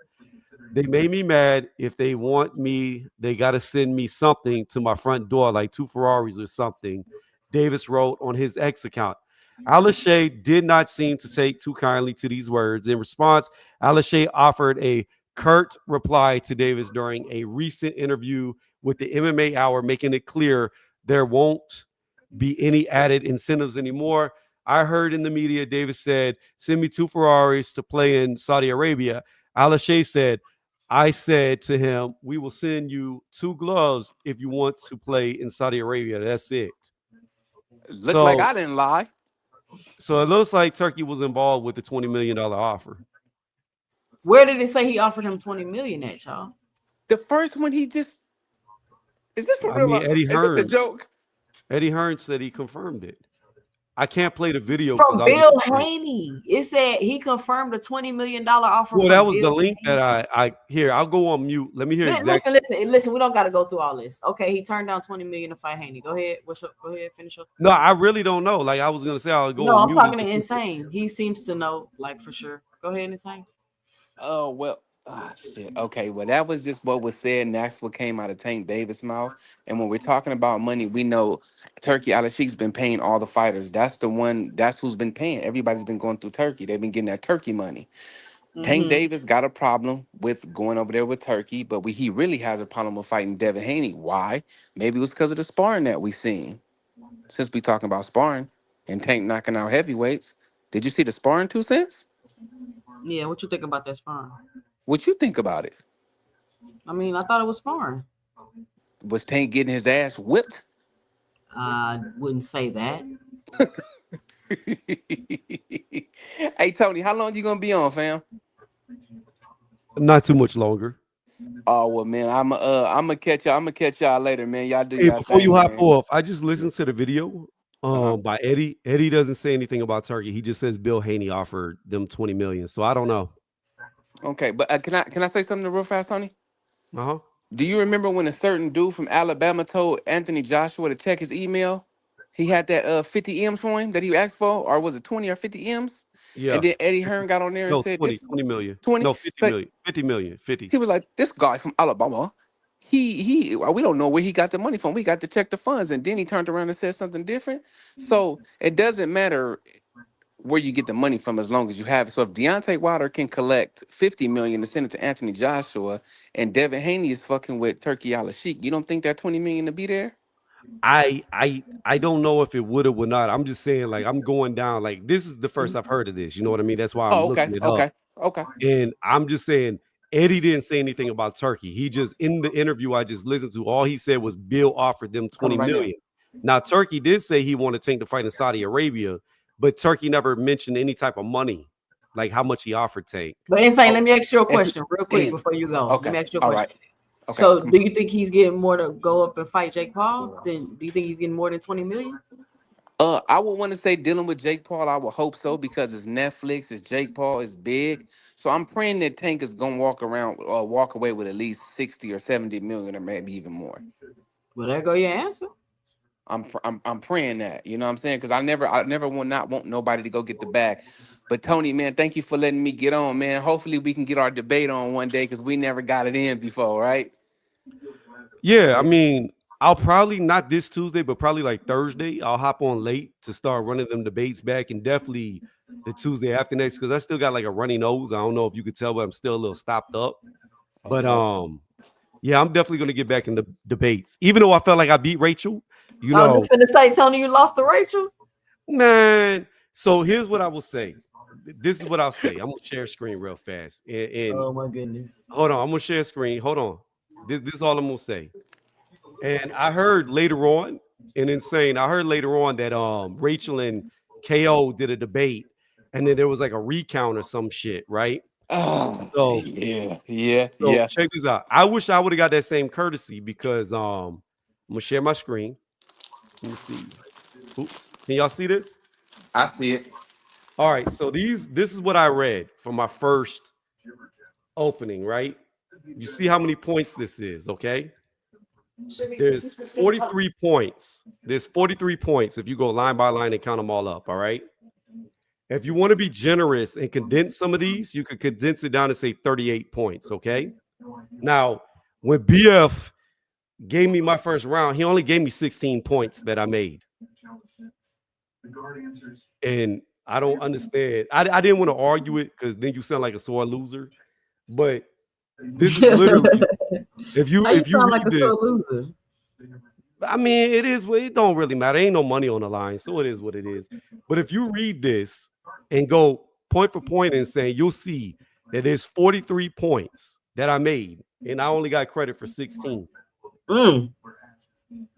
They made me mad. If they want me, they got to send me something to my front door, like 2 Ferraris or something. Davis wrote on his X account. Alashay did not seem to take too kindly to these words. In response, Alashay offered a curt reply to Davis during a recent interview with the MMA Hour, making it clear there won't be any added incentives anymore. I heard in the media, Davis said, send me 2 Ferraris to play in Saudi Arabia. Alashay said, I said to him, we will send you 2 gloves if you want to play in Saudi Arabia. That's it. Looked like So, I didn't lie. so it looks like Turkey was involved with the $20 million offer. Where did it say he offered him 20 million at, y'all? The first one he just is this for I real? mean, Eddie Is this a Hearn. joke? Eddie Hearn said he confirmed it. I can't play the video From because Bill Haney. It said he confirmed a $20 million offer. Well, from that was Bill the link Haney. that I here. I'll go on mute. Let me hear exactly. Listen. We don't got to go through all this. Okay, he turned down 20 million to fight Haney. Go ahead. Go ahead. Finish your. No, I really don't know. Like I was gonna say, I'll go No, on I'm mute. talking to Insane. He seems to know, like for sure. Go ahead, Insane. Oh well, shit. Okay, well that was just what was said, and that's what came out of Tank Davis' mouth. And when we're talking about money, we know Turkey Al Sheik's been paying all the fighters. That's the one. That's who's been paying. Everybody's been going through Turkey. They've been getting that Turkey money. Tank Davis got a problem with going over there with Turkey, but he really has a problem with fighting Devin Haney. Why? Maybe it was because of the sparring that we seen. Since we talking about sparring and Tank knocking out heavyweights, did you see the sparring 2 cents? Yeah, what you think about that sparring? What you think about it? I mean, I thought it was sparring. Was Tank getting his ass whipped? I wouldn't say that. Hey Tony, how long you gonna be on, fam? Not too much longer. Oh well, man, I'm gonna catch y'all. I'm gonna catch y'all later, man. Y'all do Hey, y'all before you thing, hop man. off, I just listened to the video by Eddie. Eddie doesn't say anything about Turkey. He just says Bill Haney offered them 20 million. So I don't know. Okay, but can I say something real fast, Tony? Uh-huh. Do you remember when a certain dude from Alabama told Anthony Joshua to check his email? He had that 50 M's for him that he asked for, or was it 20 or 50 M's? Yeah. And then Eddie Hearn got on there and No, said 20 this 20 million. 20. No, 50 Like million. 50 million. 50. he was like, this guy from Alabama, we don't know where he got the money from. We got to check the funds. And then he turned around and said something different. So it doesn't matter where you get the money from as long as you have it. So if Deontay Wilder can collect 50 million to send it to Anthony Joshua and Devin Haney is fucking with Turkey Al Sheik, you don't think that 20 million to be there? I don't know if it would or would not. I'm just saying, like, I'm going down. Like, this is the first Mhm. I've heard of this. You know what I mean? That's why I'm Oh, okay, looking it up. okay, okay. And I'm just saying, Eddie didn't say anything about Turkey. He just, in the interview I just listened to, all he said was Bill offered them 20 Coming right now. million. Now, Turkey did say he wanted Tank to fight in Saudi Arabia, but Turkey never mentioned any type of money, like how much he offered Tank. But Insane, Oh, let me ask you a and question real quick and before you go. Let okay, me ask you a all question. right, okay. So, Come do you think he's getting more to go up and fight Jake Paul? Then do you think he's getting more than 20 million? I would want to say dealing with Jake Paul. I would hope so because it's Netflix, it's Jake Paul, it's big. So I'm praying that Tank is gonna walk away with at least 60 or 70 million, or maybe even more. Well, there go your answer. I'm praying that. You know what I'm saying? Because I never want nobody to go get the bag. But Tony, man, thank you for letting me get on, man. Hopefully we can get our debate on one day because we never got it in before, right? Yeah, I mean, I'll probably not this Tuesday, but probably like Thursday. I'll hop on late to start running them debates back, and definitely the Tuesday after next because I still got like a runny nose. I don't know if you could tell, but I'm still a little stopped up. But Okay. yeah, I'm definitely gonna get back in the debates, even though I felt like I beat Rachel. You I was know, just gonna say, Tony, you lost to Rachel. man. So here's what I will say. This is what I'll say. I'm gonna share screen real fast, and Oh my goodness. hold on, I'm gonna share screen. Hold on. This is all I'm gonna say. And I heard later on, and insane. I heard later on that Rachel and KO did a debate, and then there was like a recount or some shit, right? Oh, So yeah. check this out. I wish I would have got that same courtesy because I'm gonna share my screen. Let me see. Oops. Can y'all see this? I see it. All right. So this is what I read from my first opening, right? You see how many points this is, okay? There's 43 points. There's 43 points if you go line by line and count them all up, all right? If you want to be generous and condense some of these, you could condense it down to say 38 points, okay? Now, when BF gave me my first round, he only gave me 16 points that I made. And I don't understand. I didn't want to argue it because then you sound like a sore loser. But this is literally if How you sound like read a this, sore loser? I mean, it don't really matter. Ain't no money on the line, so it is what it is. But if you read this and go point for point and say, you'll see that there's 43 points that I made, and I only got credit for 16. I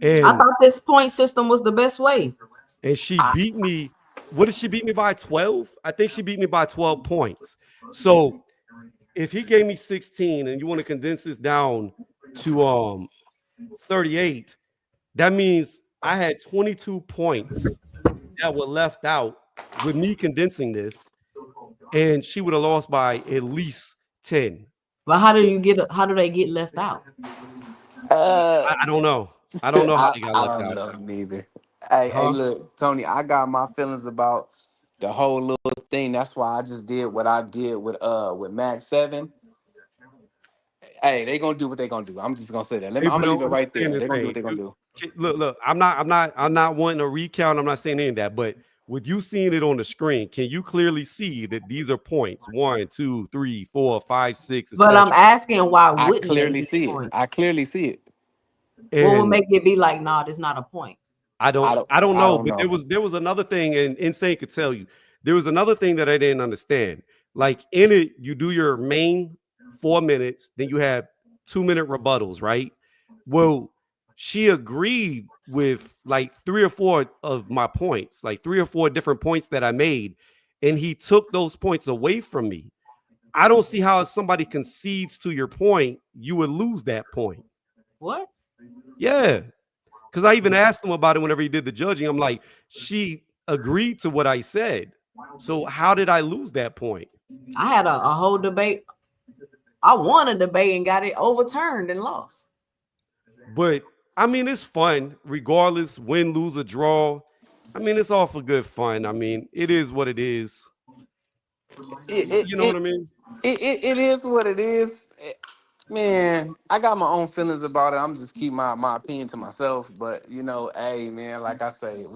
And thought this point system was the best way. she beat me. What did she beat me by? 12? I think she beat me by 12 points. So if he gave me 16 and you want to condense this down to 38, that means I had 22 points that were left out with me condensing this, and she would have lost by at least 10. But how do they get left out? I don't know. I don't know how they got I left don't out. know neither. Hey, Huh? look, Tony, I got my feelings about the whole little thing. That's why I just did what I did with Max 7. Hey, they gonna do what they gonna do. I'm just gonna say that. Hey, I'm but gonna leave it I'm right saying there. this They're gonna do thing. what they're gonna do. Look. I'm not wanting a recount. I'm not saying any of that. But with you seeing it on the screen, can you clearly see that these are points? 1, 2, 3, 4, 5, 6, But etc. I'm asking why I wouldn't they clearly be see it. points? I clearly see it. What would And make it be like, nah, this not a point? I I don't don't. I don't I know, don't but know. there was another thing, and Insane could tell you. There was another thing that I didn't understand. Like in it, you do your main 4 minutes, then you have 2-minute rebuttals, right? Well, she agreed with like 3 or 4 of my points, like 3 or 4 different points that I made, and he took those points away from me. I don't see how if somebody concedes to your point, you would lose that point. What? Yeah. Because I even asked him about it whenever he did the judging. I'm like, she agreed to what I said. So how did I lose that point? I had a whole debate. I won a debate and got it overturned and lost. But I mean, it's fun, regardless, win, lose, or draw. I mean, it's all for good fun. I mean, it is what it is. It it You know what it, I mean? it is what it is. Man, I got my own feelings about it. I'm just keep my opinion to myself. But hey, man, like I say,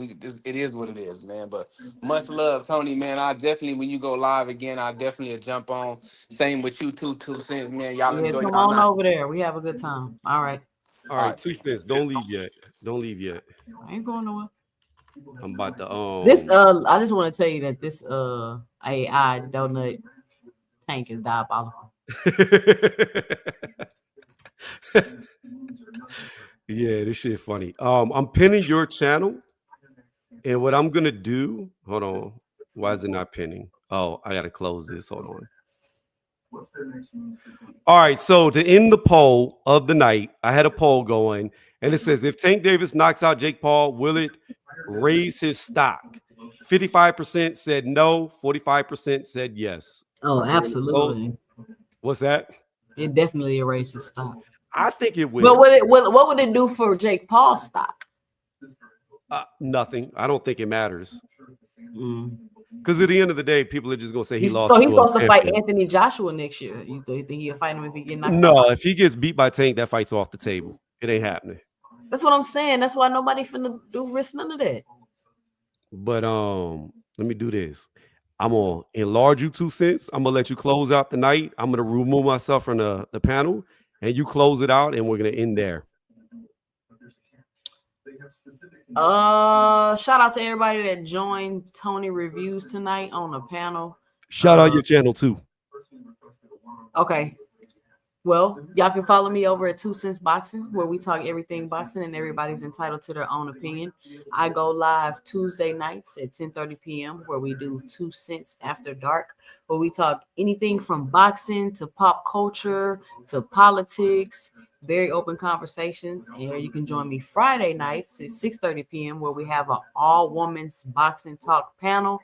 it is what it is, man. But much love, Tony, man. I definitely, when you go live again, I definitely jump on. Same with you, 2 cents, man. Y'all Yeah, enjoy come y'all on night. over there. We have a good time. All right. All All right, right. 2 cents. Don't leave yet. Don't leave yet. I ain't going nowhere. I'm about to This I just want to tell you that this AI donut tank is diabolical. Yeah, this shit funny. I'm pinning your channel, and what I'm gonna do, hold on. Why is it not pinning? Oh, I gotta close this. Hold on. All right, so to end the poll of the night, I had a poll going, And it says, if Tank Davis knocks out Jake Paul, will it raise his stock? 55% said no, 45% said yes. Oh, absolutely. What's that? It definitely erases stock. I think it But will. what would it do for Jake Paul's stock? Nothing. I don't think it matters. Mm. Because at the end of the day, people are just gonna say he lost. So he's supposed to fight champion. Anthony Joshua next year. You think he'll fight him if he get knocked out? No, if he gets beat by Tank, that fight's off the table. It ain't happening. That's what I'm saying. That's why nobody finna risk none of that. But let me do this. I'm gonna enlarge you 2 cents. I'm gonna let you close out the night. I'm gonna remove myself from the panel, and you close it out, and we're gonna end there. Shout out to everybody that joined Tony Reviews tonight on the panel. Shout out your channel too. Okay. Well, y'all can follow me over at 2 Cents Boxing, where we talk everything boxing and everybody's entitled to their own opinion. I go live Tuesday nights at 10:30 p.m. where we do 2 Cents After Dark, where we talk anything from boxing to pop culture to politics, very open conversations. And you can join me Friday nights at 6:30 p.m. where we have an all-women's boxing talk panel.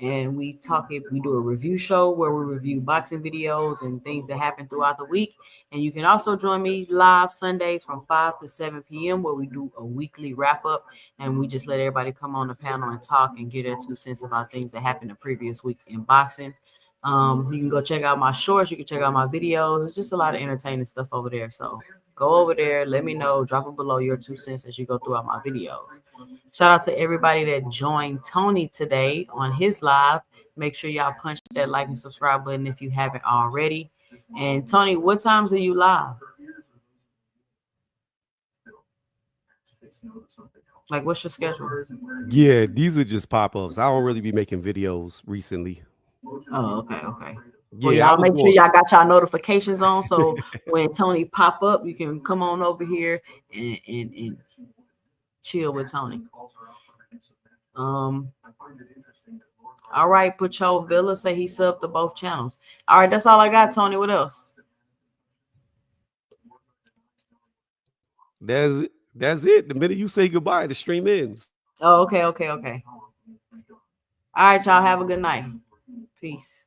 And we do a review show where we review boxing videos and things that happen throughout the week. And you can also join me live Sundays from 5 to 7 p.m. where we do a weekly wrap up. And we just let everybody come on the panel and talk and get their 2 cents about things that happened the previous week in boxing. You can go check out my shorts. You can check out my videos. It's just a lot of entertaining stuff over there. So go over there. Let me know. Drop it below your 2 cents as you go throughout my videos. Shout out to everybody that joined Tony today on his live. Make sure y'all punch that like and subscribe button if you haven't already. And Tony, what times are you live? Like, what's your schedule? Yeah, these are just pop-ups. I don't really be making videos recently. Oh, okay. Yeah, Well, y'all make sure y'all got y'all notifications on, so when Tony pop up, you can come on over here and chill with Tony. All right, Pacho Villa say he subbed to both channels. All right, that's all I got, Tony. What else? That's it. The minute you say goodbye, the stream ends. Oh, okay. All right, y'all have a good night. Peace.